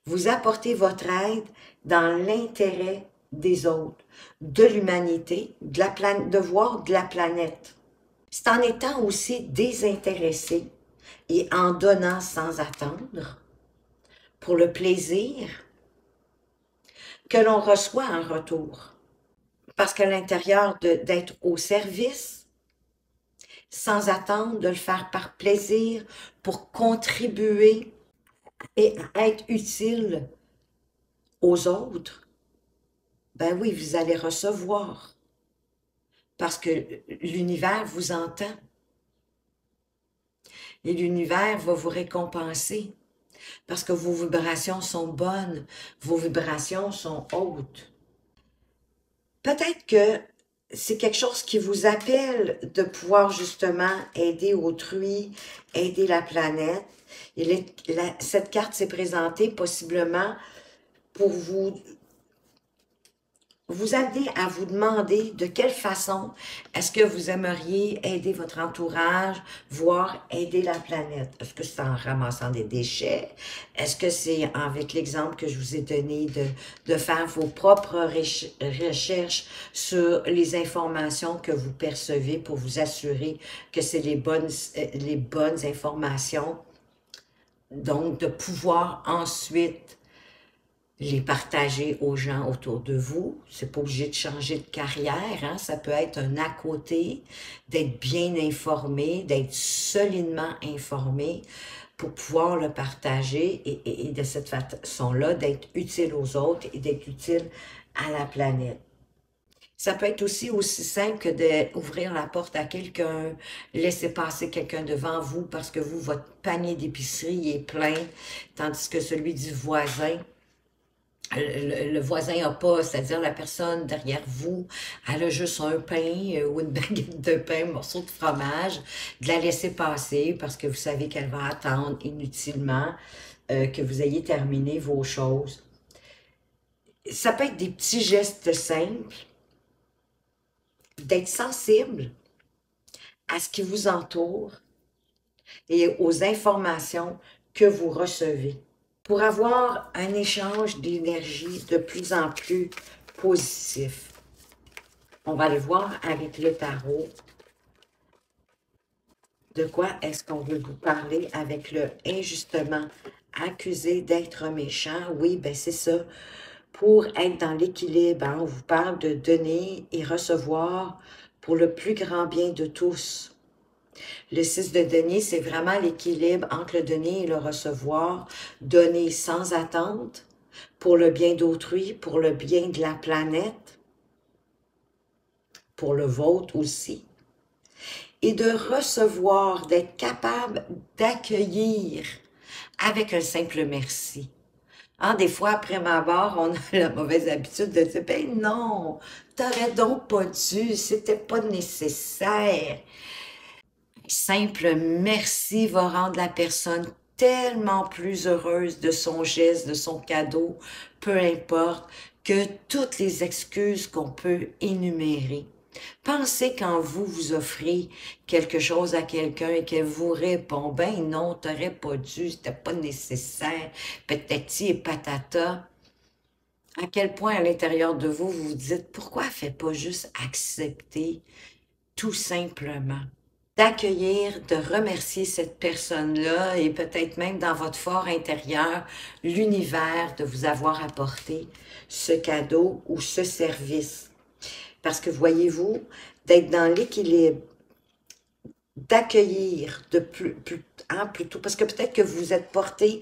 Vous apportez votre aide dans l'intérêt des autres, de l'humanité, de voir de la planète. C'est en étant aussi désintéressé et en donnant sans attendre, pour le plaisir, que l'on reçoit en retour. Parce qu'à l'intérieur d'être au service, sans attendre de le faire par plaisir, pour contribuer et être utile aux autres, ben oui, vous allez recevoir. Parce que l'univers vous entend. Et l'univers va vous récompenser. Parce que vos vibrations sont bonnes, vos vibrations sont hautes. Peut-être que c'est quelque chose qui vous appelle de pouvoir justement aider autrui, aider la planète. Et cette carte s'est présentée possiblement pour vous amener à vous demander de quelle façon est-ce que vous aimeriez aider votre entourage, voire aider la planète. Est-ce que c'est en ramassant des déchets? Est-ce que c'est avec l'exemple que je vous ai donné de faire vos propres recherches sur les informations que vous percevez pour vous assurer que c'est les bonnes informations? Donc, de pouvoir ensuite les partager aux gens autour de vous. C'est pas obligé de changer de carrière, hein? Ça peut être un à côté, d'être bien informé, d'être solidement informé pour pouvoir le partager et de cette façon-là, d'être utile aux autres et d'être utile à la planète. Ça peut être aussi simple que d'ouvrir la porte à quelqu'un, laisser passer quelqu'un devant vous parce que vous, votre panier d'épicerie est plein, tandis que celui du voisin, le voisin n'a pas, c'est-à-dire la personne derrière vous, elle a juste un pain ou une baguette de pain, un morceau de fromage, de la laisser passer parce que vous savez qu'elle va attendre inutilement que vous ayez terminé vos choses. Ça peut être des petits gestes simples, d'être sensible à ce qui vous entoure et aux informations que vous recevez, pour avoir un échange d'énergie de plus en plus positif. On va aller voir avec le tarot de quoi est-ce qu'on veut vous parler avec le injustement accusé d'être méchant. Oui, ben c'est ça. Pour être dans l'équilibre, hein, on vous parle de donner et recevoir pour le plus grand bien de tous. Le 6 de denier, c'est vraiment l'équilibre entre le donner et le recevoir. Donner sans attente pour le bien d'autrui, pour le bien de la planète, pour le vôtre aussi. Et de recevoir, d'être capable d'accueillir avec un simple merci. Hein, des fois, après ma barre, on a la mauvaise habitude de dire « Ben non, t'aurais donc pas dû, c'était pas nécessaire. » Simple merci va rendre la personne tellement plus heureuse de son geste, de son cadeau, peu importe, que toutes les excuses qu'on peut énumérer. Pensez quand vous offrez quelque chose à quelqu'un et qu'elle vous répond « Ben non, t'aurais pas dû, c'était pas nécessaire, patati et patata. » à quel point à l'intérieur de vous, vous vous dites, pourquoi elle ne fait pas juste accepter tout simplement? D'accueillir, de remercier cette personne-là et peut-être même dans votre fort intérieur, l'univers de vous avoir apporté ce cadeau ou ce service. Parce que voyez-vous, d'être dans l'équilibre, d'accueillir de plutôt, parce que peut-être que vous êtes porté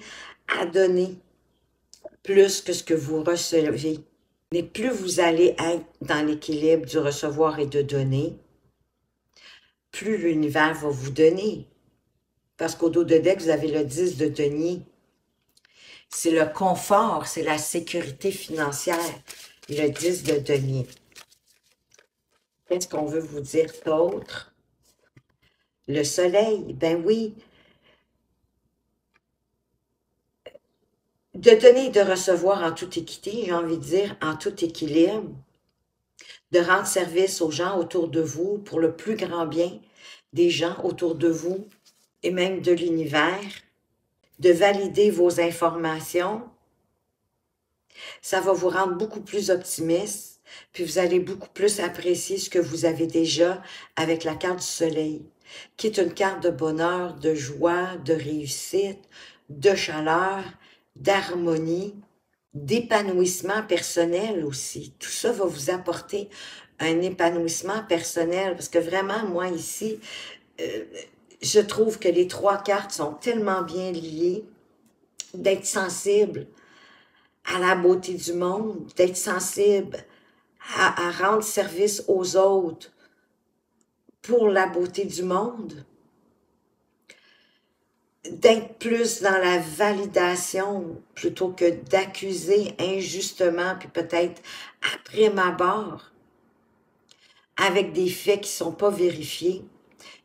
à donner plus que ce que vous recevez. Mais plus vous allez être dans l'équilibre du recevoir et de donner, plus l'univers va vous donner. Parce qu'au dos de deck, vous avez le 10 de denier. C'est le confort, c'est la sécurité financière, le 10 de denier. Qu'est-ce qu'on veut vous dire d'autre? Le soleil, ben oui. De donner et de recevoir en toute équité, j'ai envie de dire en tout équilibre. De rendre service aux gens autour de vous pour le plus grand bien des gens autour de vous et même de l'univers. De valider vos informations. Ça va vous rendre beaucoup plus optimiste, puis vous allez beaucoup plus apprécier ce que vous avez déjà avec la carte du soleil, qui est une carte de bonheur, de joie, de réussite, de chaleur, d'harmonie, d'épanouissement personnel aussi. Tout ça va vous apporter un épanouissement personnel, parce que vraiment, moi ici, je trouve que les 3 cartes sont tellement bien liées, d'être sensible à la beauté du monde, d'être sensible à rendre service aux autres pour la beauté du monde, d'être plus dans la validation plutôt que d'accuser injustement, puis peut-être après ma barre, avec des faits qui ne sont pas vérifiés,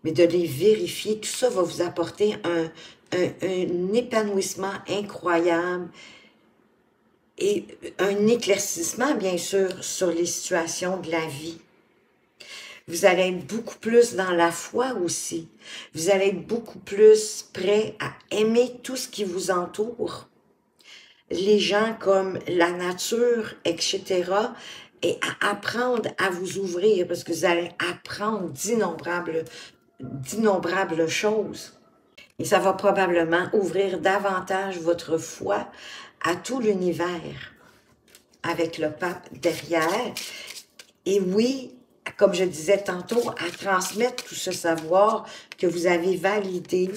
mais de les vérifier, tout ça va vous apporter un épanouissement incroyable et un éclaircissement, bien sûr, sur les situations de la vie. Vous allez être beaucoup plus dans la foi aussi. Vous allez être beaucoup plus prêt à aimer tout ce qui vous entoure. Les gens comme la nature, etc. Et à apprendre à vous ouvrir parce que vous allez apprendre d'innombrables choses. Et ça va probablement ouvrir davantage votre foi à tout l'univers avec le pape derrière. Et oui, comme je disais tantôt, à transmettre tout ce savoir que vous avez validé.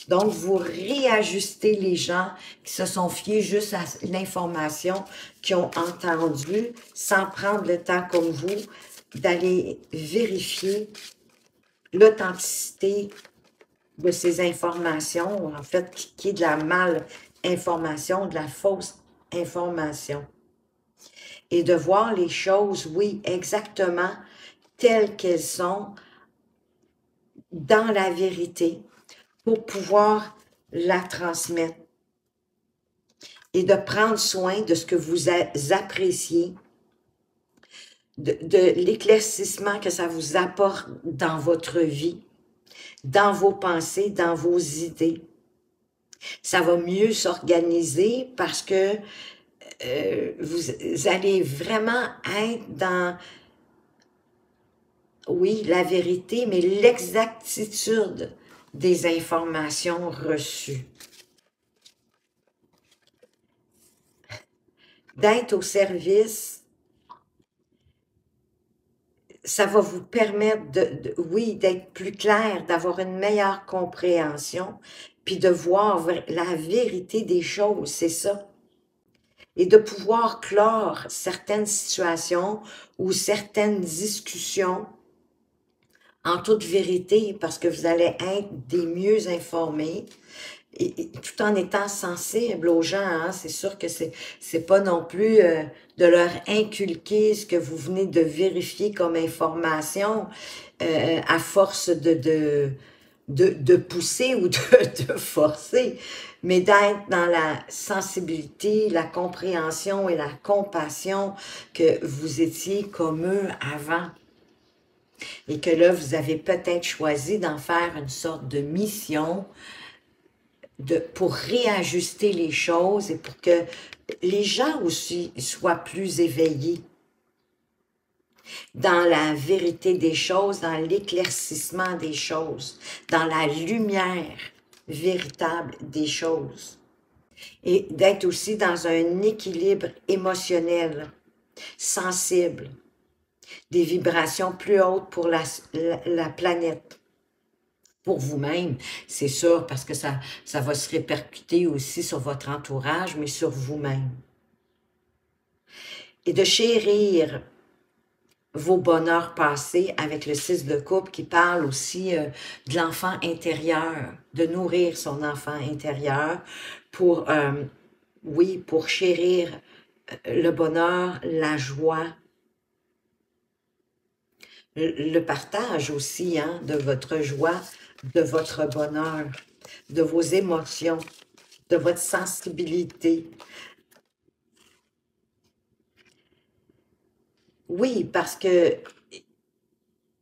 Donc, vous réajustez les gens qui se sont fiés juste à l'information qu'ils ont entendue, sans prendre le temps comme vous d'aller vérifier l'authenticité de ces informations, en fait, qui est de la mal-information, de la fausse information. Et de voir les choses, oui, exactement telles qu'elles sont, dans la vérité, pour pouvoir la transmettre. Et de prendre soin de ce que vous appréciez, de l'éclaircissement que ça vous apporte dans votre vie, dans vos pensées, dans vos idées. Ça va mieux s'organiser parce que vous allez vraiment être dans, oui, la vérité, mais l'exactitude des informations reçues. D'être au service, ça va vous permettre, oui, d'être plus clair, d'avoir une meilleure compréhension, puis de voir la vérité des choses, c'est ça. Et de pouvoir clore certaines situations ou certaines discussions en toute vérité, parce que vous allez être des mieux informés, et tout en étant sensible aux gens, hein, c'est sûr que c'est pas non plus de leur inculquer ce que vous venez de vérifier comme information à force de pousser ou de forcer, mais d'être dans la sensibilité, la compréhension et la compassion que vous étiez comme eux avant. Et que là, vous avez peut-être choisi d'en faire une sorte de mission, pour réajuster les choses et pour que les gens aussi soient plus éveillés dans la vérité des choses, dans l'éclaircissement des choses, dans la lumière véritable des choses. Et d'être aussi dans un équilibre émotionnel, sensible, des vibrations plus hautes pour la planète. Pour vous-même, c'est sûr, parce que ça va se répercuter aussi sur votre entourage, mais sur vous-même. Et de chérir vos bonheurs passés avec le 6 de coupe qui parle aussi de l'enfant intérieur, de nourrir son enfant intérieur pour, oui, pour chérir le bonheur, la joie, le partage aussi hein, de votre joie, de votre bonheur, de vos émotions, de votre sensibilité. Oui, parce que,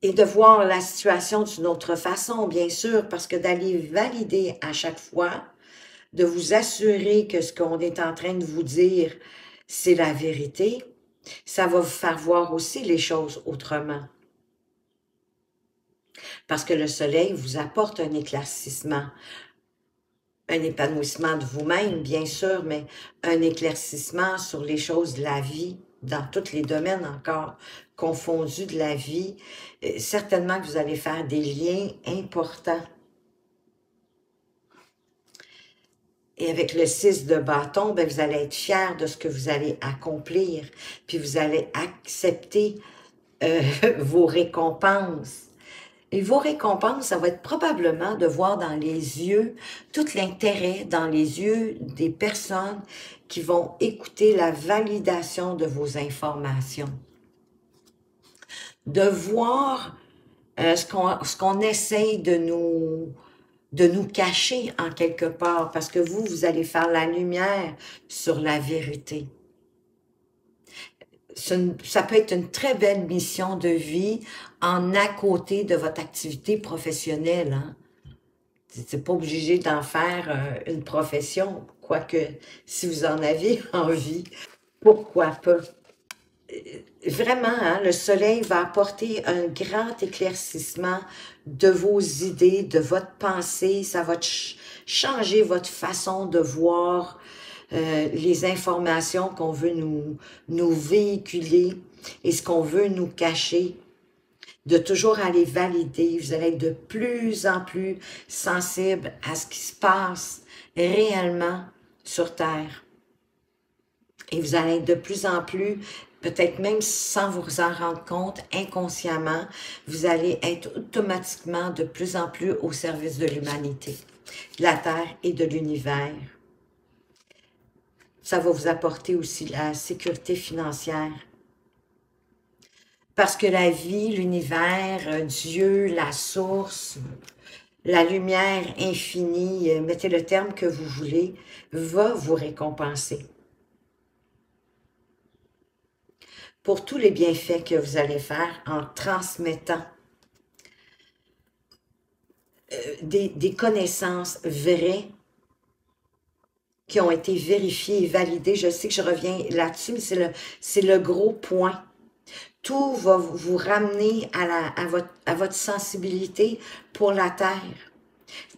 et de voir la situation d'une autre façon, bien sûr, parce que d'aller valider à chaque fois, de vous assurer que ce qu'on est en train de vous dire, c'est la vérité, ça va vous faire voir aussi les choses autrement. Parce que le soleil vous apporte un éclaircissement, un épanouissement de vous-même, bien sûr, mais un éclaircissement sur les choses de la vie, dans tous les domaines encore confondus de la vie. Certainement que vous allez faire des liens importants. Et avec le 6 de bâton, ben vous allez être fiers de ce que vous allez accomplir, puis vous allez accepter vos récompenses. Et vos récompenses, ça va être probablement de voir dans les yeux tout l'intérêt, dans les yeux des personnes qui vont écouter la validation de vos informations. De voir ce qu'on essaye de nous cacher en quelque part, parce que vous allez faire la lumière sur la vérité. Ça peut être une très belle mission de vie en à côté de votre activité professionnelle. Hein? C'est pas obligé d'en faire une profession, quoique si vous en avez envie, pourquoi pas. Vraiment, hein, le soleil va apporter un grand éclaircissement de vos idées, de votre pensée. Ça va changer votre façon de voir les informations qu'on veut nous véhiculer et ce qu'on veut nous cacher. De toujours aller valider. Vous allez être de plus en plus sensible à ce qui se passe réellement sur Terre. Et vous allez être de plus en plus, peut-être même sans vous en rendre compte, inconsciemment, vous allez être automatiquement de plus en plus au service de l'humanité, de la Terre et de l'univers. Ça va vous apporter aussi la sécurité financière. Parce que la vie, l'univers, Dieu, la source, la lumière infinie, mettez le terme que vous voulez, va vous récompenser. Pour tous les bienfaits que vous allez faire en transmettant des connaissances vraies qui ont été vérifiées et validées. Je sais que je reviens là-dessus, mais c'est le gros point. Tout va vous ramener à votre sensibilité pour la Terre,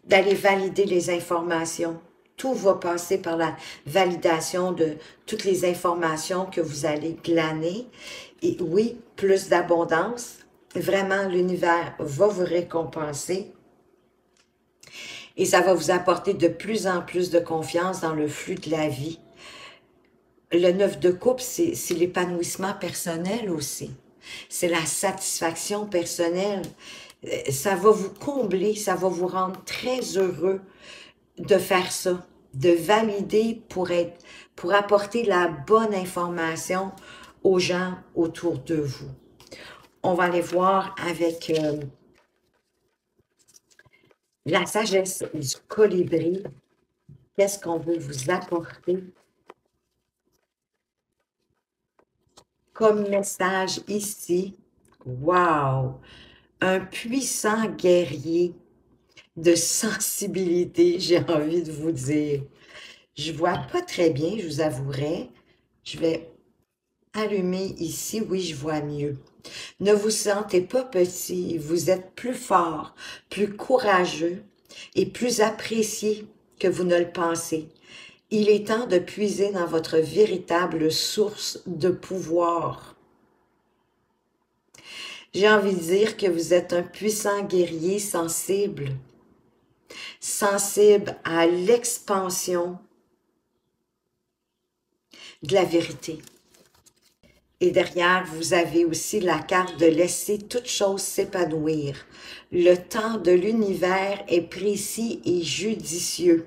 d'aller valider les informations. Tout va passer par la validation de toutes les informations que vous allez glaner. Et oui, plus d'abondance. Vraiment, l'univers va vous récompenser. Et ça va vous apporter de plus en plus de confiance dans le flux de la vie. Le 9 de coupe, c'est l'épanouissement personnel aussi. C'est la satisfaction personnelle. Ça va vous combler, ça va vous rendre très heureux de faire ça, de valider pour apporter la bonne information aux gens autour de vous. On va aller voir avec la sagesse du colibri. Qu'est-ce qu'on veut vous apporter comme message ici? Wow! Un puissant guerrier de sensibilité, j'ai envie de vous dire. Je vois pas très bien, je vous avouerai. Je vais allumer ici, oui, je vois mieux. Ne vous sentez pas petit, vous êtes plus fort, plus courageux et plus apprécié que vous ne le pensez. Il est temps de puiser dans votre véritable source de pouvoir. J'ai envie de dire que vous êtes un puissant guerrier sensible, sensible à l'expansion de la vérité. Et derrière, vous avez aussi la carte de laisser toute chose s'épanouir. Le temps de l'univers est précis et judicieux.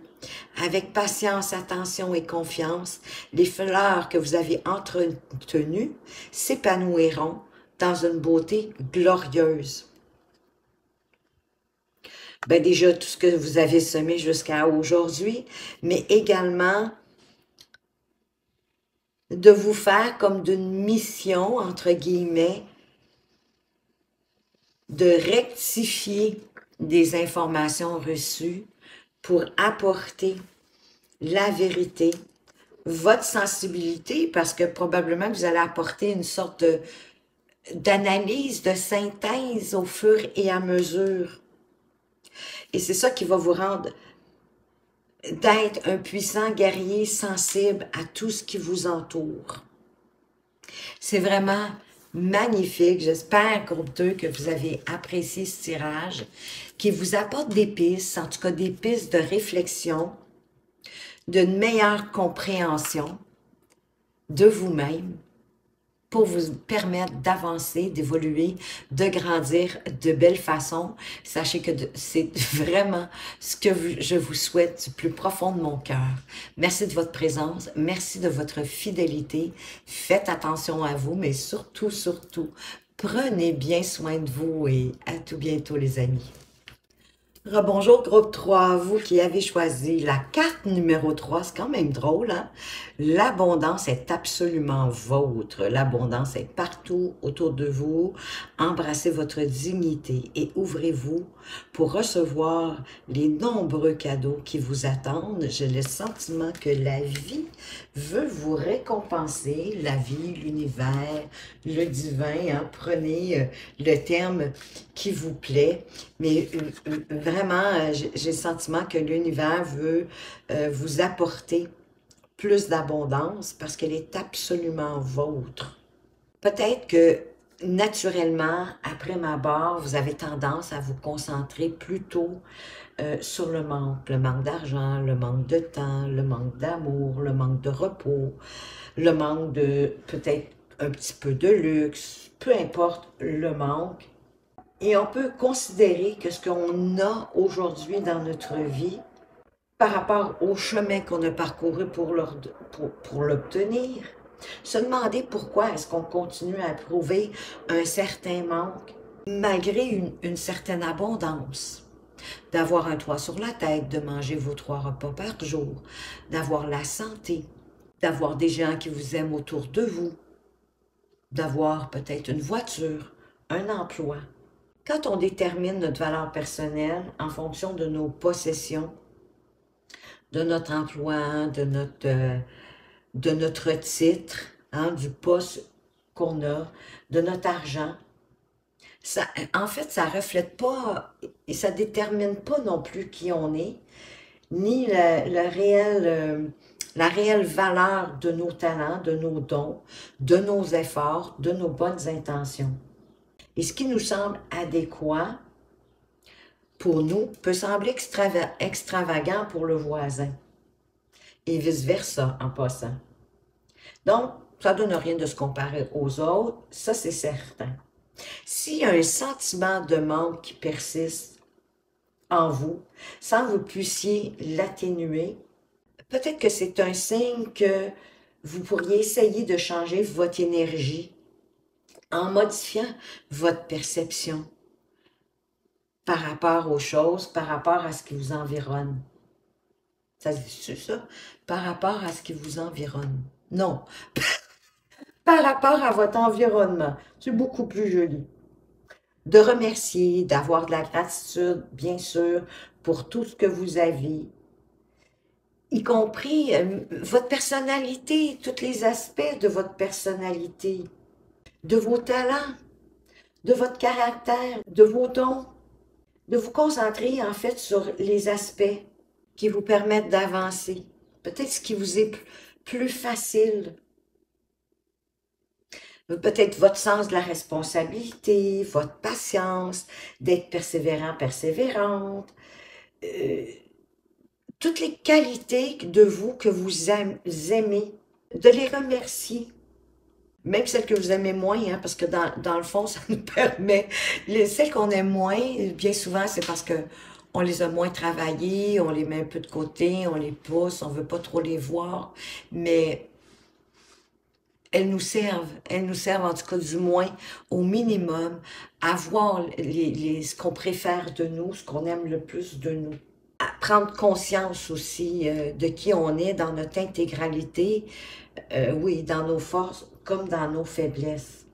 Avec patience, attention et confiance, les fleurs que vous avez entretenues s'épanouiront dans une beauté glorieuse. Ben déjà, tout ce que vous avez semé jusqu'à aujourd'hui, mais également de vous faire comme d'une mission, entre guillemets, de rectifier des informations reçues pour apporter la vérité, votre sensibilité, parce que probablement vous allez apporter une sorte d'analyse, de synthèse au fur et à mesure. Et c'est ça qui va vous rendre d'être un puissant guerrier sensible à tout ce qui vous entoure. C'est vraiment magnifique. J'espère, groupe 2, que vous avez apprécié ce tirage, qui vous apporte des pistes, en tout cas des pistes de réflexion, d'une meilleure compréhension de vous-même pour vous permettre d'avancer, d'évoluer, de grandir de belle façon. Sachez que c'est vraiment ce que je vous souhaite du plus profond de mon cœur. Merci de votre présence, merci de votre fidélité. Faites attention à vous, mais surtout, surtout, prenez bien soin de vous et à tout bientôt les amis. Rebonjour groupe 3, vous qui avez choisi la carte numéro 3, c'est quand même drôle, hein? L'abondance est absolument vôtre. L'abondance est partout autour de vous. Embrassez votre dignité et ouvrez-vous pour recevoir les nombreux cadeaux qui vous attendent. J'ai le sentiment que la vie veut vous récompenser. La vie, l'univers, le divin, hein? Prenez le terme qui vous plaît. Mais vraiment, j'ai le sentiment que l'univers veut vous apporter plus d'abondance parce qu'elle est absolument vôtre. Peut-être que naturellement, après ma barre, vous avez tendance à vous concentrer plutôt sur le manque d'argent, le manque de temps, le manque d'amour, le manque de repos, le manque de peut-être un petit peu de luxe, peu importe le manque. Et on peut considérer que ce qu'on a aujourd'hui dans notre vie, par rapport au chemin qu'on a parcouru pour l'obtenir, se demander pourquoi est-ce qu'on continue à éprouver un certain manque, malgré une certaine abondance. D'avoir un toit sur la tête, de manger vos 3 repas par jour, d'avoir la santé, d'avoir des gens qui vous aiment autour de vous, d'avoir peut-être une voiture, un emploi. Quand on détermine notre valeur personnelle en fonction de nos possessions, de notre emploi, de notre titre, hein, du poste qu'on a, de notre argent, ça, en fait, ça reflète pas et ça détermine pas non plus qui on est, ni la réelle valeur de nos talents, de nos dons, de nos efforts, de nos bonnes intentions. Et ce qui nous semble adéquat pour nous peut sembler extravagant pour le voisin. Et vice-versa en passant. Donc, ça ne donne rien de se comparer aux autres, ça c'est certain. S'il y a un sentiment de manque qui persiste en vous, sans que vous puissiez l'atténuer, peut-être que c'est un signe que vous pourriez essayer de changer votre énergie en modifiant votre perception par rapport aux choses, par rapport à ce qui vous environne. Ça se dit ça? Par rapport à ce qui vous environne. Non, par rapport à votre environnement. C'est beaucoup plus joli. de remercier, d'avoir de la gratitude, bien sûr, pour tout ce que vous avez, y compris votre personnalité, tous les aspects de votre personnalité, de vos talents, de votre caractère, de vos dons, de vous concentrer en fait sur les aspects qui vous permettent d'avancer. Peut-être ce qui vous est plus facile. Peut-être votre sens de la responsabilité, votre patience, d'être persévérant, persévérante, euh, toutes les qualités de vous que vous aimez, de les remercier. Même celles que vous aimez moins, hein, parce que dans le fond, ça nous permet... celles qu'on aime moins, bien souvent, c'est parce que on les a moins travaillées, on les met un peu de côté, on les pousse, on veut pas trop les voir, mais elles nous servent en tout cas du moins au minimum à voir ce qu'on préfère de nous, ce qu'on aime le plus de nous. À prendre conscience aussi de qui on est dans notre intégralité, oui, dans nos forces comme dans nos faiblesses.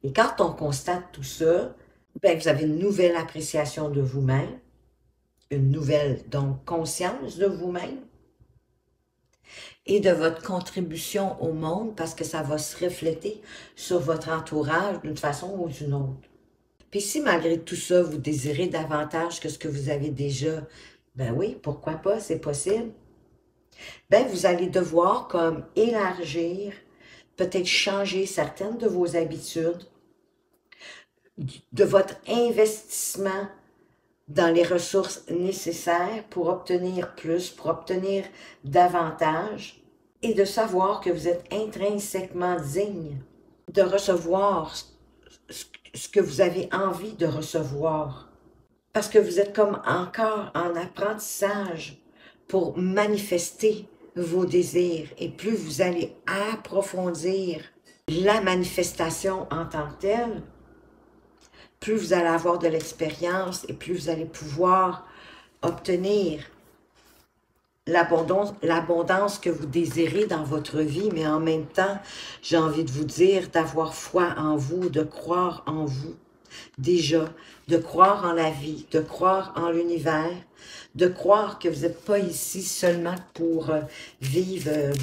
Et quand on constate tout ça, ben, vous avez une nouvelle appréciation de vous-même, une nouvelle donc conscience de vous-même et de votre contribution au monde parce que ça va se refléter sur votre entourage d'une façon ou d'une autre. Puis si malgré tout ça, vous désirez davantage que ce que vous avez déjà, ben oui, pourquoi pas, c'est possible. Ben vous allez devoir comme élargir, peut-être changer certaines de vos habitudes, de votre investissement dans les ressources nécessaires pour obtenir plus, pour obtenir davantage, et de savoir que vous êtes intrinsèquement digne de recevoir ce que vous avez envie de recevoir. Parce que vous êtes comme encore en apprentissage pour manifester vos désirs. Et plus vous allez approfondir la manifestation en tant que telle, plus vous allez avoir de l'expérience et plus vous allez pouvoir obtenir l'abondance que vous désirez dans votre vie, mais en même temps, j'ai envie de vous dire d'avoir foi en vous, de croire en vous déjà, de croire en la vie, de croire en l'univers, de croire que vous n'êtes pas ici seulement pour vivre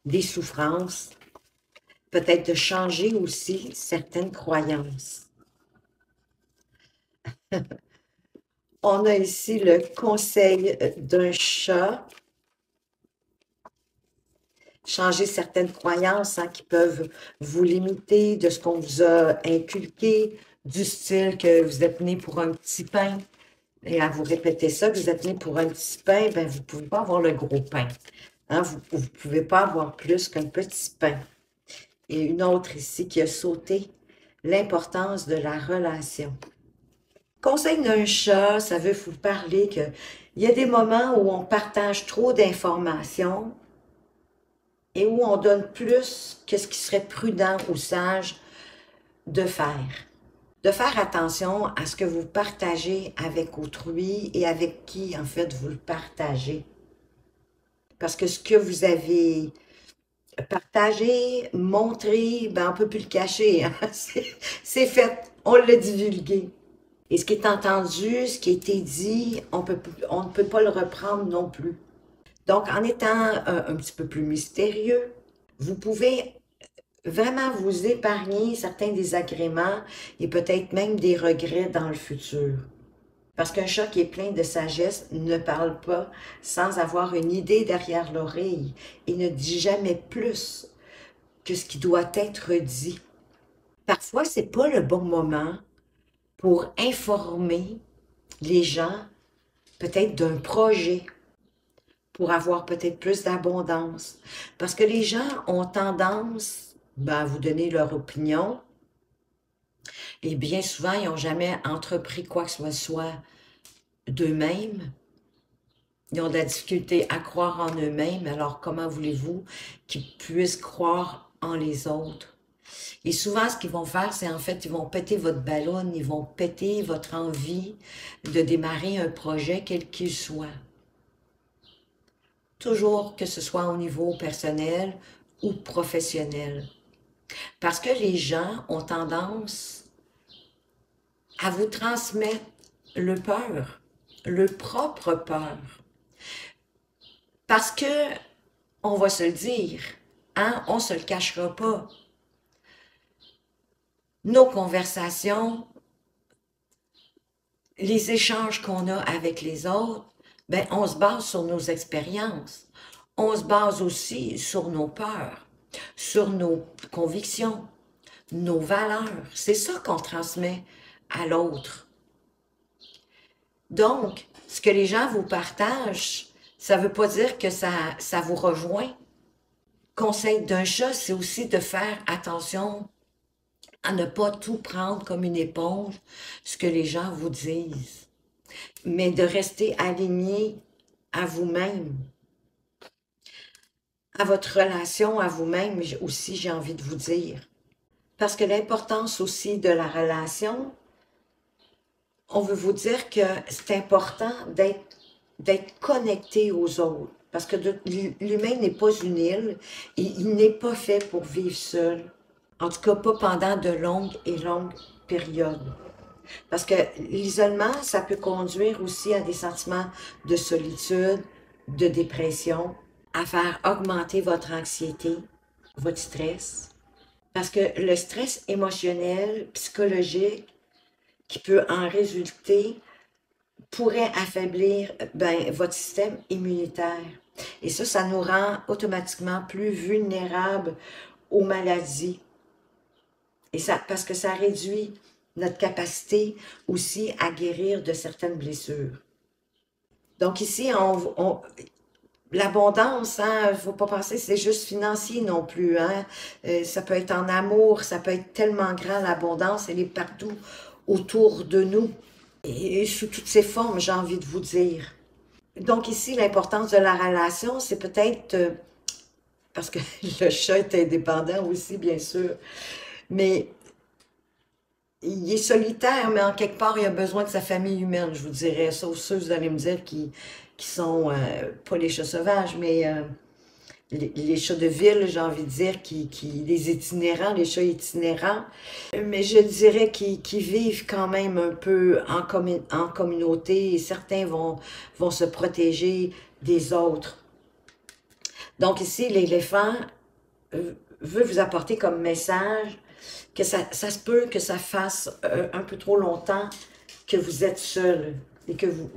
des souffrances, peut-être de changer aussi certaines croyances. On a ici le conseil d'un chat. Changer certaines croyances hein, qui peuvent vous limiter de ce qu'on vous a inculqué, du style que vous êtes né pour un petit pain. Et à vous répéter ça, que vous êtes né pour un petit pain, ben vous ne pouvez pas avoir le gros pain. Hein, vous ne pouvez pas avoir plus qu'un petit pain. Et une autre ici qui a sauté l'importance de la relation. Conseil d'un chat, ça veut vous parler qu'il y a des moments où on partage trop d'informations et où on donne plus que ce qui serait prudent ou sage de faire. De faire attention à ce que vous partagez avec autrui et avec qui, en fait, vous le partagez. Parce que ce que vous avez partagé, montré, ben, on ne peut plus le cacher. Hein? C'est fait, on l'a divulgué. Et ce qui est entendu, ce qui a été dit, on ne peut pas le reprendre non plus. Donc, en étant un petit peu plus mystérieux, vous pouvez vraiment vous épargner certains désagréments et peut-être même des regrets dans le futur. Parce qu'un chat qui est plein de sagesse ne parle pas sans avoir une idée derrière l'oreille et ne dit jamais plus que ce qui doit être dit. Parfois, ce n'est pas le bon moment pour informer les gens peut-être d'un projet pour avoir peut-être plus d'abondance. Parce que les gens ont tendance à vous donner leur opinion et bien souvent, ils n'ont jamais entrepris quoi que ce soit d'eux-mêmes. Ils ont de la difficulté à croire en eux-mêmes, alors comment voulez-vous qu'ils puissent croire en les autres? Et souvent, ce qu'ils vont faire, c'est en fait, ils vont péter votre ballon, ils vont péter votre envie de démarrer un projet, quel qu'il soit. Toujours que ce soit au niveau personnel ou professionnel. Parce que les gens ont tendance à vous transmettre le peur, le propre peur. Parce que, on va se le dire, hein, on se le cachera pas. Nos conversations, les échanges qu'on a avec les autres, ben, on se base sur nos expériences. On se base aussi sur nos peurs, sur nos convictions, nos valeurs. C'est ça qu'on transmet à l'autre. Donc, ce que les gens vous partagent, ça ne veut pas dire que ça vous rejoint. Conseil d'un chat, c'est aussi de faire attention à ne pas tout prendre comme une éponge, ce que les gens vous disent, mais de rester aligné à vous-même, à votre relation à vous-même aussi, j'ai envie de vous dire. Parce que l'importance aussi de la relation, on veut vous dire que c'est important d'être connecté aux autres. Parce que l'humain n'est pas une île et il n'est pas fait pour vivre seul. En tout cas, pas pendant de longues et longues périodes. Parce que l'isolement, ça peut conduire aussi à des sentiments de solitude, de dépression, à faire augmenter votre anxiété, votre stress. Parce que le stress émotionnel, psychologique, qui peut en résulter, pourrait affaiblir votre système immunitaire. Et ça nous rend automatiquement plus vulnérables aux maladies. Et ça, parce que ça réduit notre capacité aussi à guérir de certaines blessures. Donc ici, l'abondance, hein, il ne faut pas penser que c'est juste financier non plus. Hein. Ça peut être en amour, ça peut être tellement grand, l'abondance, elle est partout autour de nous. Et sous toutes ses formes, j'ai envie de vous dire. Donc ici, l'importance de la relation, c'est peut-être, parce que le chat est indépendant aussi, bien sûr, mais il est solitaire, mais en quelque part, il a besoin de sa famille humaine, je vous dirais. Sauf ceux, vous allez me dire, qui sont, pas les chats sauvages, mais les chats de ville, j'ai envie de dire, les itinérants, les chats itinérants. Mais je dirais qu'ils vivent quand même un peu en communauté et certains vont se protéger des autres. Donc ici, l'éléphant veut vous apporter comme message que ça se peut que ça fasse un peu trop longtemps que vous êtes seul et que vous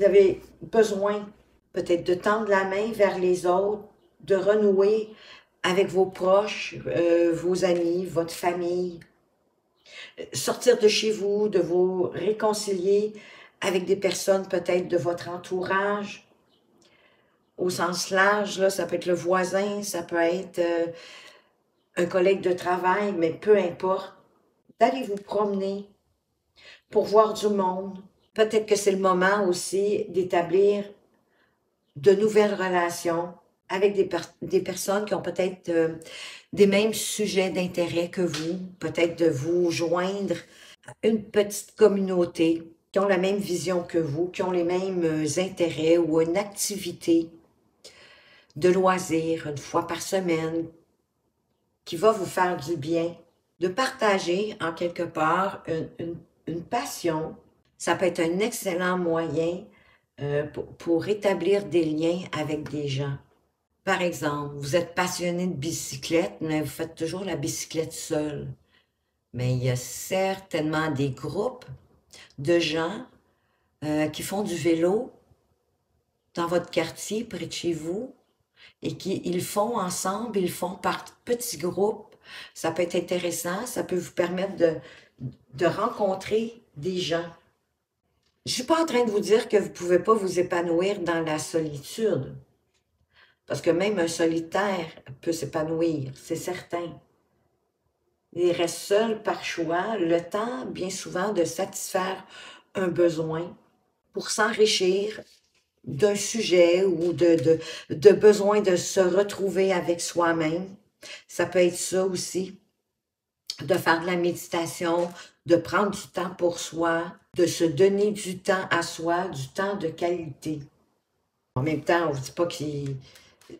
avez besoin peut-être de tendre la main vers les autres, de renouer avec vos proches, vos amis, votre famille, sortir de chez vous, de vous réconcilier avec des personnes peut-être de votre entourage, au sens large, là, ça peut être le voisin, ça peut être un collègue de travail, mais peu importe, d'aller vous promener pour voir du monde. Peut-être que c'est le moment aussi d'établir de nouvelles relations avec des personnes qui ont peut-être des mêmes sujets d'intérêt que vous, peut-être de vous joindre à une petite communauté qui ont la même vision que vous, qui ont les mêmes intérêts ou une activité de loisir une fois par semaine qui va vous faire du bien, de partager en quelque part une passion. Ça peut être un excellent moyen pour établir des liens avec des gens. Par exemple, vous êtes passionné de bicyclette, mais vous faites toujours la bicyclette seule. Mais il y a certainement des groupes de gens qui font du vélo dans votre quartier, près de chez vous, et ils font ensemble, ils font par petits groupes. Ça peut être intéressant, ça peut vous permettre de rencontrer des gens. Je ne suis pas en train de vous dire que vous ne pouvez pas vous épanouir dans la solitude. Parce que même un solitaire peut s'épanouir, c'est certain. Il reste seul par choix, le temps, bien souvent, de satisfaire un besoin pour s'enrichir d'un sujet ou de besoin de se retrouver avec soi-même. Ça peut être ça aussi, de faire de la méditation, de prendre du temps pour soi, de se donner du temps à soi, du temps de qualité. En même temps, on ne vous dit pas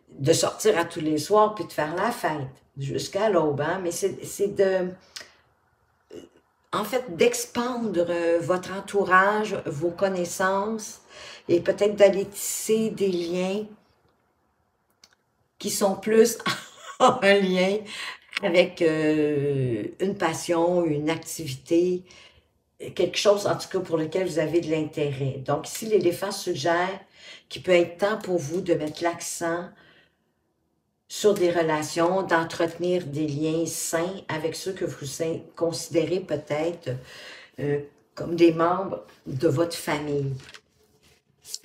de sortir à tous les soirs puis de faire la fête jusqu'à l'aube, hein? Mais c'est en fait, d'expandre votre entourage, vos connaissances, et peut-être d'aller tisser des liens qui sont plus en lien avec une passion, une activité, quelque chose en tout cas pour lequel vous avez de l'intérêt. Donc ici, l'éléphant suggère qu'il peut être temps pour vous de mettre l'accent sur des relations, d'entretenir des liens sains avec ceux que vous considérez peut-être comme des membres de votre famille.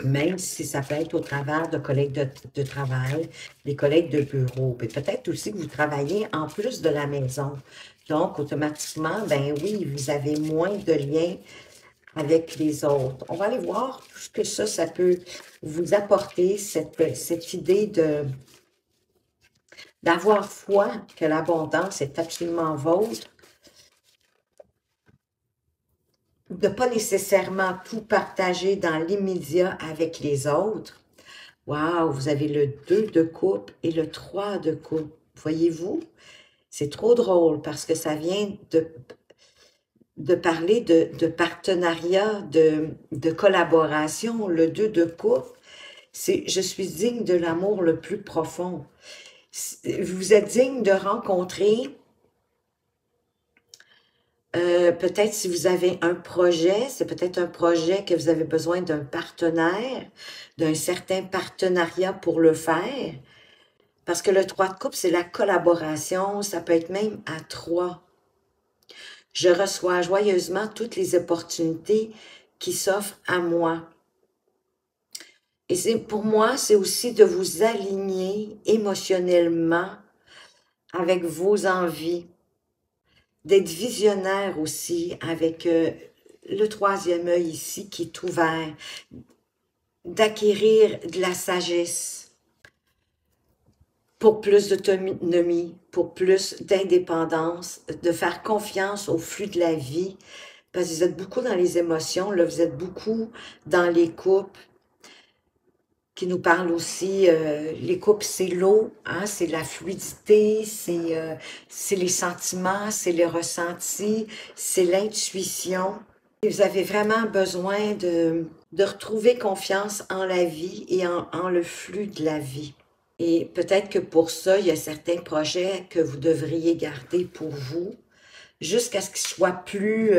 Même si ça peut être au travers de collègues de travail, des collègues de bureau. Puis peut-être aussi que vous travaillez en plus de la maison. Donc, automatiquement, ben oui, vous avez moins de liens avec les autres. On va aller voir tout ce que ça peut vous apporter, cette idée d'avoir foi que l'abondance est absolument vôtre, de pas nécessairement tout partager dans l'immédiat avec les autres. Wow, vous avez le 2 de coupe et le 3 de coupe. Voyez-vous? C'est trop drôle parce que ça vient de parler de partenariat, de collaboration. Le 2 de coupe, c'est « je suis digne de l'amour le plus profond ». Vous êtes digne de rencontrer, peut-être si vous avez un projet, c'est peut-être un projet que vous avez besoin d'un partenaire, d'un certain partenariat pour le faire. Parce que le 3 de coupe, c'est la collaboration, ça peut être même à 3. Je reçois joyeusement toutes les opportunités qui s'offrent à moi. Et pour moi, c'est aussi de vous aligner émotionnellement avec vos envies, d'être visionnaire aussi avec le 3e œil ici qui est ouvert, d'acquérir de la sagesse pour plus d'autonomie, pour plus d'indépendance, de faire confiance au flux de la vie, parce que vous êtes beaucoup dans les émotions, là, vous êtes beaucoup dans les couples, qui nous parlent aussi, les couples, c'est l'eau, hein, c'est la fluidité, c'est les sentiments, c'est les ressentis, c'est l'intuition. Vous avez vraiment besoin de retrouver confiance en la vie et en le flux de la vie. Et peut-être que pour ça, il y a certains projets que vous devriez garder pour vous, jusqu'à ce qu'ils soient plus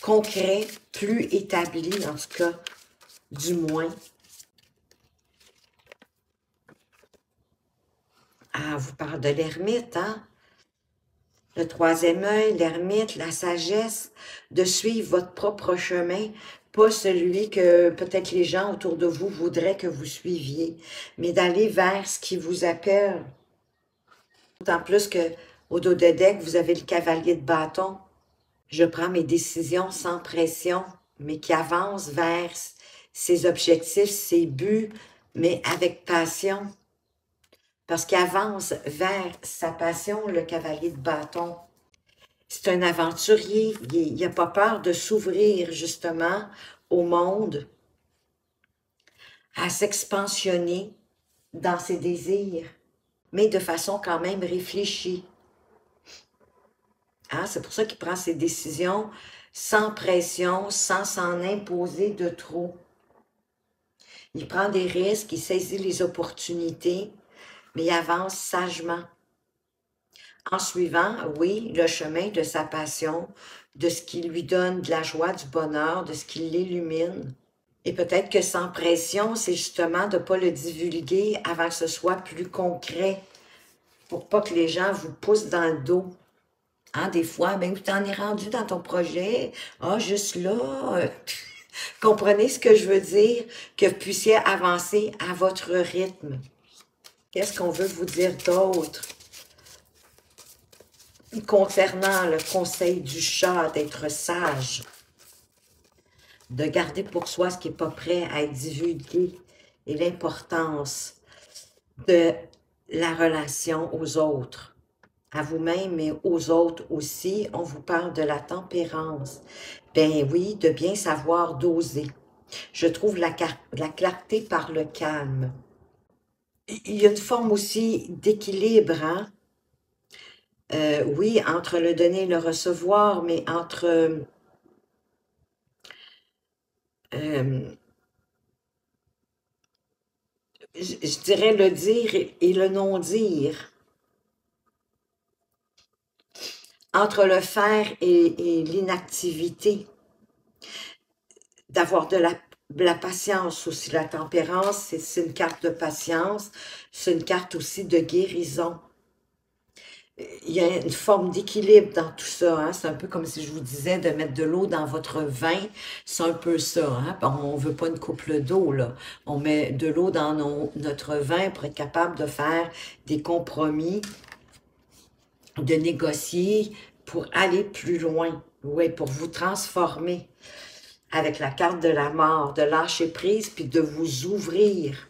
concrets, plus établis, en tout cas, du moins. Ah, vous parle de l'ermite, hein? Le 3e œil, l'ermite, la sagesse, de suivre votre propre chemin, pas celui que peut-être les gens autour de vous voudraient que vous suiviez, mais d'aller vers ce qui vous appelle. D'autant plus qu'au dos de deck, vous avez le cavalier de bâton. Je prends mes décisions sans pression, mais qui avance vers ses objectifs, ses buts, mais avec passion. Parce qu'il avance vers sa passion, le cavalier de bâton. C'est un aventurier, il n'a pas peur de s'ouvrir justement au monde, à s'expansionner dans ses désirs, mais de façon quand même réfléchie. Hein? C'est pour ça qu'il prend ses décisions sans pression, sans s'en imposer de trop. Il prend des risques, il saisit les opportunités, mais il avance sagement. En suivant, oui, le chemin de sa passion, de ce qui lui donne de la joie, du bonheur, de ce qui l'illumine. Et peut-être que sans pression, c'est justement de ne pas le divulguer avant que ce soit plus concret, pour pas que les gens vous poussent dans le dos. Hein, des fois, ben, tu t'en es rendu dans ton projet, ah, juste là, comprenez ce que je veux dire, que vous puissiez avancer à votre rythme. Qu'est-ce qu'on veut vous dire d'autre? Concernant le conseil du chat, d'être sage, de garder pour soi ce qui n'est pas prêt à être divulgué et l'importance de la relation aux autres, à vous-même mais aux autres aussi. On vous parle de la tempérance. Ben oui, de bien savoir doser. Je trouve la clarté par le calme. Il y a une forme aussi d'équilibre, hein? Oui, entre le donner et le recevoir, mais entre je dirais le dire et le non-dire, entre le faire et l'inactivité, d'avoir de la patience aussi. La tempérance, c'est une carte de patience, c'est une carte aussi de guérison. Il y a une forme d'équilibre dans tout ça, hein? C'est un peu comme si je vous disais de mettre de l'eau dans votre vin, c'est un peu ça, hein? On veut pas une couple d'eau, là. On met de l'eau dans notre vin pour être capable de faire des compromis, de négocier pour aller plus loin, oui, pour vous transformer avec la carte de la mort, de lâcher prise, puis de vous ouvrir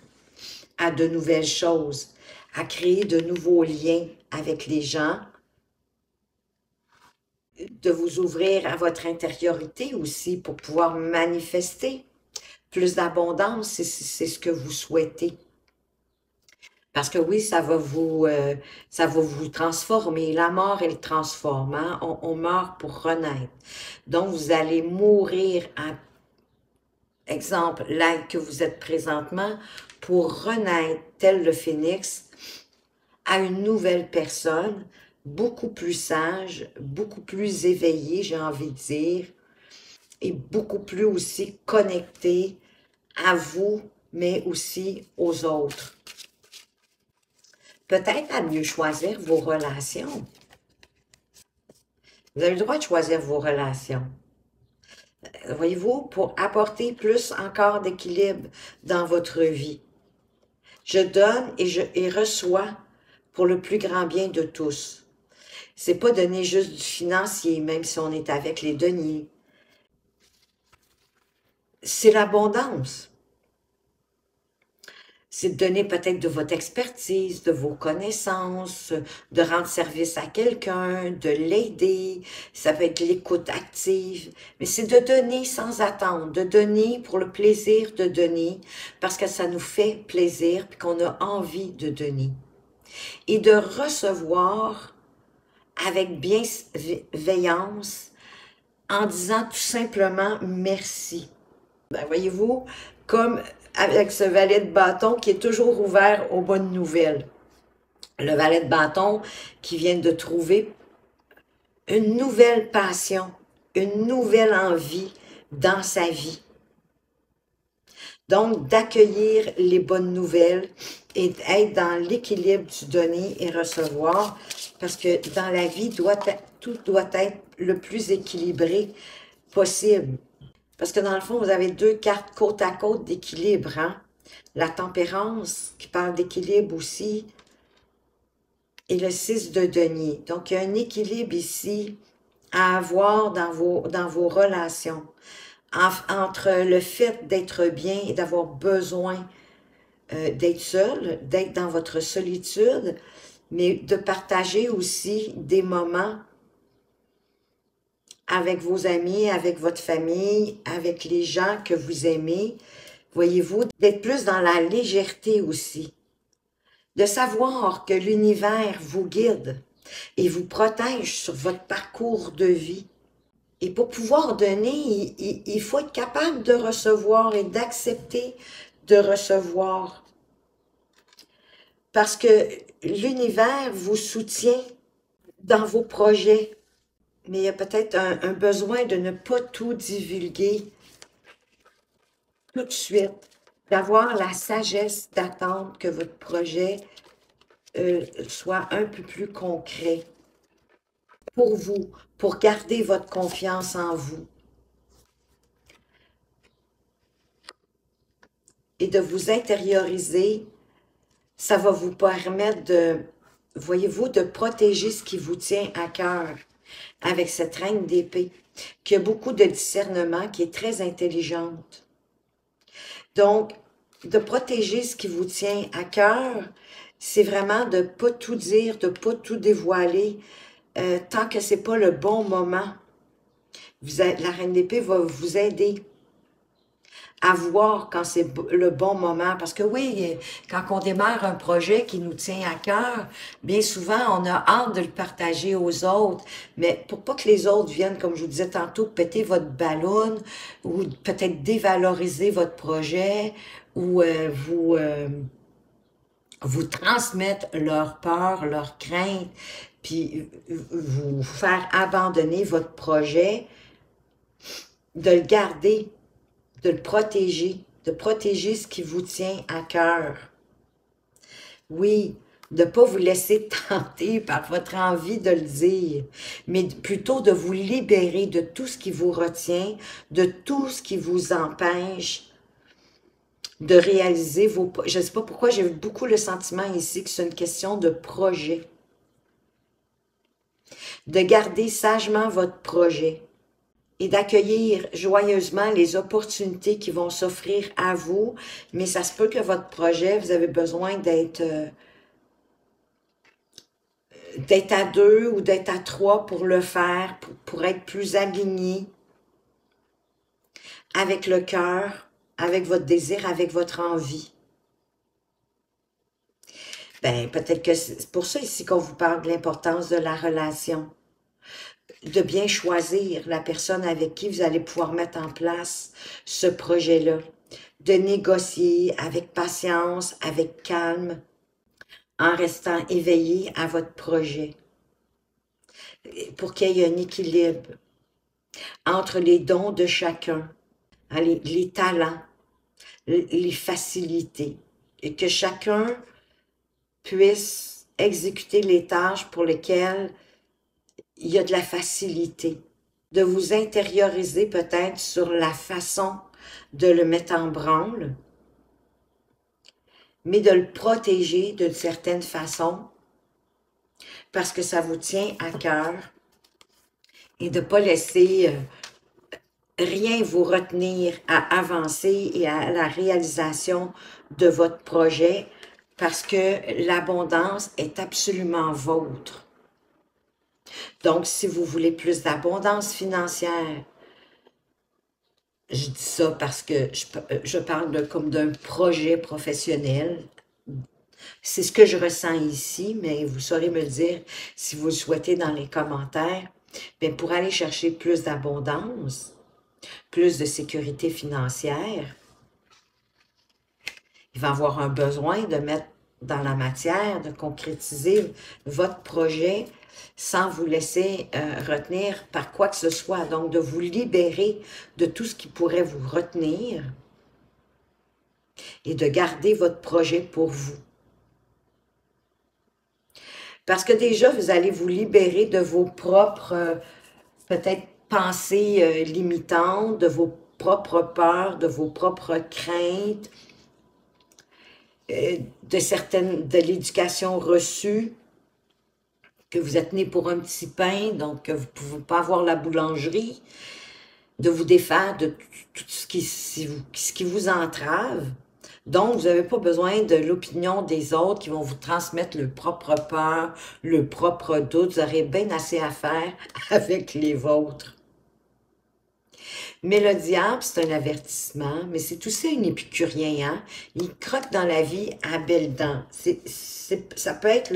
à de nouvelles choses, à créer de nouveaux liens avec les gens, de vous ouvrir à votre intériorité aussi pour pouvoir manifester plus d'abondance si c'est ce que vous souhaitez. Parce que oui, ça va vous transformer. La mort, elle transforme. Hein? On meurt pour renaître. Donc, vous allez mourir à, exemple, l'être que vous êtes présentement, pour renaître, tel le phénix, à une nouvelle personne, beaucoup plus sage, beaucoup plus éveillée, j'ai envie de dire, et beaucoup plus aussi connectée à vous, mais aussi aux autres. Peut-être à mieux choisir vos relations. Vous avez le droit de choisir vos relations. Voyez-vous, pour apporter plus encore d'équilibre dans votre vie. Je donne et reçois pour le plus grand bien de tous. C'est pas donner juste du financier, même si on est avec les deniers. C'est l'abondance. C'est de donner peut-être de votre expertise, de vos connaissances, de rendre service à quelqu'un, de l'aider. Ça peut être l'écoute active. Mais c'est de donner sans attendre, de donner pour le plaisir de donner, parce que ça nous fait plaisir, puis qu'on a envie de donner. Et de recevoir avec bienveillance, en disant tout simplement merci. Ben, voyez-vous, comme avec ce valet de bâton qui est toujours ouvert aux bonnes nouvelles. Le valet de bâton qui vient de trouver une nouvelle passion, une nouvelle envie dans sa vie. Donc, d'accueillir les bonnes nouvelles et d'être dans l'équilibre du donner et recevoir, parce que dans la vie, tout doit être le plus équilibré possible. Parce que dans le fond, vous avez deux cartes côte à côte d'équilibre, hein? La tempérance, qui parle d'équilibre aussi, et le 6 de denier. Donc, il y a un équilibre ici à avoir dans vos relations. Entre le fait d'être bien et d'avoir besoin d'être seul, d'être dans votre solitude, mais de partager aussi des moments avec vos amis, avec votre famille, avec les gens que vous aimez. Voyez-vous, d'être plus dans la légèreté aussi. De savoir que l'univers vous guide et vous protège sur votre parcours de vie. Et pour pouvoir donner, il faut être capable de recevoir et d'accepter de recevoir. Parce que l'univers vous soutient dans vos projets. Mais il y a peut-être un besoin de ne pas tout divulguer tout de suite. D'avoir la sagesse d'attendre que votre projet soit un peu plus concret pour vous, pour garder votre confiance en vous. Et de vous intérioriser, ça va vous permettre de, voyez-vous, de protéger ce qui vous tient à cœur avec cette reine d'épée, qui a beaucoup de discernement, qui est très intelligente. Donc, de protéger ce qui vous tient à cœur, c'est vraiment de ne pas tout dire, de ne pas tout dévoiler, tant que ce n'est pas le bon moment. La reine d'épée va vous aider à voir quand c'est le bon moment. Parce que oui, quand on démarre un projet qui nous tient à cœur, bien souvent, on a hâte de le partager aux autres. Mais pour pas que les autres viennent, comme je vous disais tantôt, péter votre ballon ou peut-être dévaloriser votre projet ou vous transmettre leur peur, leur crainte, puis vous faire abandonner votre projet, de le garder, de le protéger, de protéger ce qui vous tient à cœur. Oui, de ne pas vous laisser tenter par votre envie de le dire, mais plutôt de vous libérer de tout ce qui vous retient, de tout ce qui vous empêche de réaliser vos... Je ne sais pas pourquoi j'ai beaucoup le sentiment ici que c'est une question de projet. De garder sagement votre projet et d'accueillir joyeusement les opportunités qui vont s'offrir à vous, mais ça se peut que votre projet, vous avez besoin d'être à deux ou d'être à trois pour le faire, pour être plus aligné avec le cœur, avec votre désir, avec votre envie. Ben, peut-être que c'est pour ça ici qu'on vous parle de l'importance de la relation, de bien choisir la personne avec qui vous allez pouvoir mettre en place ce projet-là, de négocier avec patience, avec calme, en restant éveillé à votre projet, pour qu'il y ait un équilibre entre les dons de chacun, les talents, les facilités, et que chacun puisse exécuter les tâches pour lesquelles il y a de la facilité, de vous intérioriser peut-être sur la façon de le mettre en branle, mais de le protéger d'une certaine façon, parce que ça vous tient à cœur, et de ne pas laisser rien vous retenir à avancer et à la réalisation de votre projet, parce que l'abondance est absolument vôtre. Donc, si vous voulez plus d'abondance financière, je dis ça parce que je parle comme d'un projet professionnel. C'est ce que je ressens ici, mais vous saurez me le dire si vous le souhaitez dans les commentaires. Bien, pour aller chercher plus d'abondance, plus de sécurité financière, il va avoir un besoin de mettre dans la matière, de concrétiser votre projet sans vous laisser retenir par quoi que ce soit. Donc, de vous libérer de tout ce qui pourrait vous retenir et de garder votre projet pour vous. Parce que déjà, vous allez vous libérer de vos propres, peut-être, pensées limitantes, de vos propres peurs, de vos propres craintes, de l'éducation reçue, que vous êtes né pour un petit pain, donc que vous ne pouvez pas avoir la boulangerie, de vous défaire de tout ce qui vous entrave. Donc, vous n'avez pas besoin de l'opinion des autres qui vont vous transmettre le propre peur, le propre doute. Vous aurez bien assez à faire avec les vôtres. Mais le diable, c'est un avertissement, mais c'est aussi un épicurien, hein? Il croque dans la vie à belles dents. Ça peut être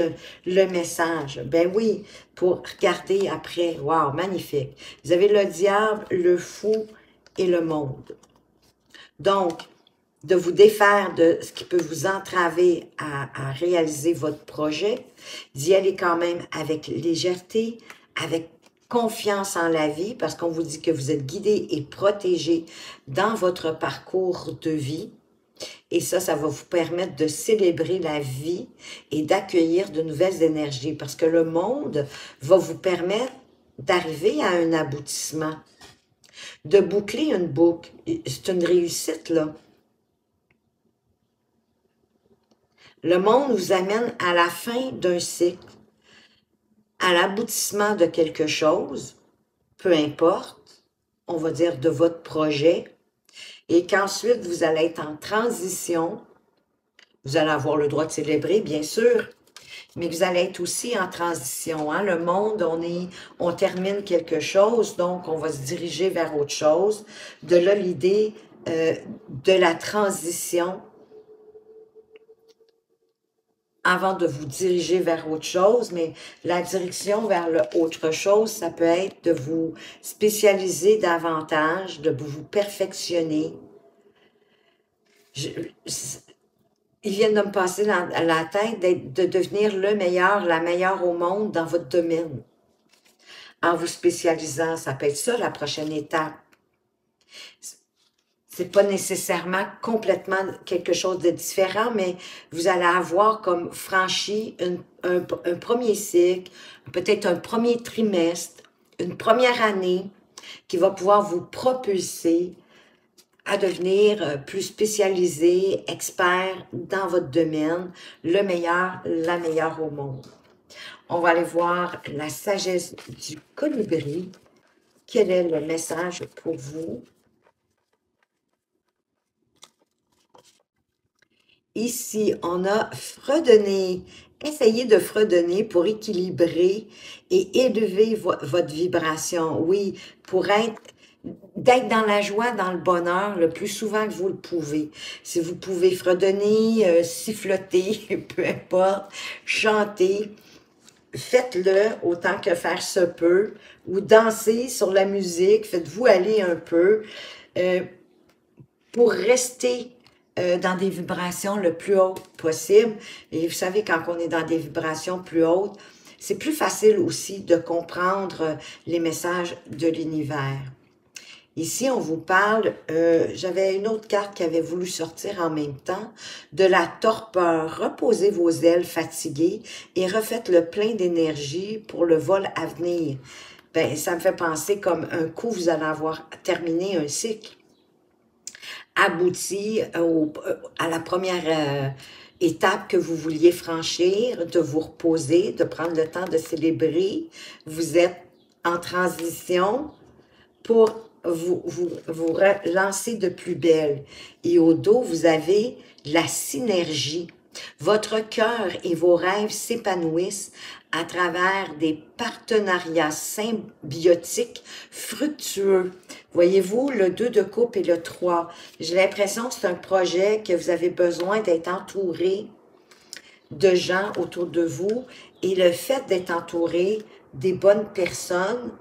le message. Ben oui, pour regarder après. Wow, magnifique. Vous avez le diable, le fou et le monde. Donc, de vous défaire de ce qui peut vous entraver à réaliser votre projet, d'y aller quand même avec légèreté, avec confiance en la vie, parce qu'on vous dit que vous êtes guidé et protégé dans votre parcours de vie. Et ça va vous permettre de célébrer la vie et d'accueillir de nouvelles énergies, parce que le monde va vous permettre d'arriver à un aboutissement, de boucler une boucle. C'est une réussite, là. Le monde vous amène à la fin d'un cycle, à l'aboutissement de quelque chose, peu importe, on va dire de votre projet, et qu'ensuite vous allez être en transition. Vous allez avoir le droit de célébrer, bien sûr, mais vous allez être aussi en transition. Hein? Le monde, on termine quelque chose, donc on va se diriger vers autre chose. De là, l'idée de la transition avant de vous diriger vers autre chose, mais la direction vers le autre chose, ça peut être de vous spécialiser davantage, de vous perfectionner. Ils viennent de me passer à la tête de devenir le meilleur, la meilleure au monde dans votre domaine. En vous spécialisant, ça peut être ça la prochaine étape. C'est pas nécessairement complètement quelque chose de différent, mais vous allez avoir comme franchi un premier cycle, peut-être un premier trimestre, une première année qui va pouvoir vous propulser à devenir plus spécialisé, expert dans votre domaine, le meilleur, la meilleure au monde. On va aller voir la sagesse du colibri. Quel est le message pour vous? Ici, on a fredonner. Essayez de fredonner pour équilibrer et élever votre vibration. Oui, pour d'être dans la joie, dans le bonheur, le plus souvent que vous le pouvez. Si vous pouvez fredonner, siffloter, peu importe, chanter, faites-le autant que faire se peut, ou danser sur la musique, faites-vous aller un peu pour rester dans des vibrations le plus hautes possible. Et vous savez, quand on est dans des vibrations plus hautes, c'est plus facile aussi de comprendre les messages de l'univers. Ici, on vous parle, j'avais une autre carte qui avait voulu sortir en même temps, de la torpeur. Reposez vos ailes fatiguées et refaites le plein d'énergie pour le vol à venir. Ben, ça me fait penser comme un coup, vous allez avoir terminé un cycle, abouti à la première étape que vous vouliez franchir, de vous reposer, de prendre le temps de célébrer. Vous êtes en transition pour vous lancer de plus belle. Et au dos, vous avez la synergie. Votre cœur et vos rêves s'épanouissent à travers des partenariats symbiotiques fructueux. Voyez-vous, le 2 de coupe et le 3. J'ai l'impression que c'est un projet que vous avez besoin d'être entouré de gens autour de vous. Et le fait d'être entouré des bonnes personnes,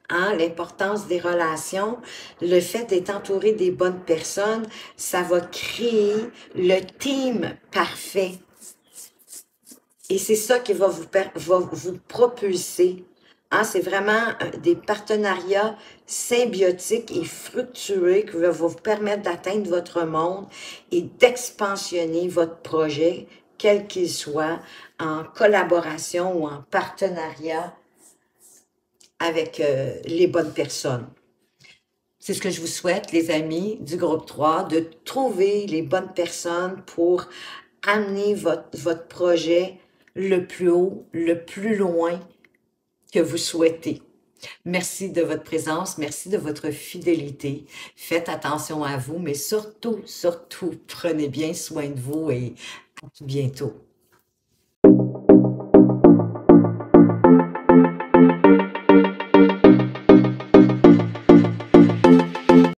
hein, l'importance des relations, le fait d'être entouré des bonnes personnes, ça va créer le team parfait. Et c'est ça qui va vous propulser. Hein, c'est vraiment des partenariats symbiotiques et fructueux qui vont vous permettre d'atteindre votre monde et d'expansionner votre projet, quel qu'il soit, en collaboration ou en partenariat avec les bonnes personnes. C'est ce que je vous souhaite, les amis du groupe 3, de trouver les bonnes personnes pour amener votre projet le plus haut, le plus loin que vous souhaitez. Merci de votre présence, merci de votre fidélité. Faites attention à vous, mais surtout, surtout, prenez bien soin de vous et à tout bientôt.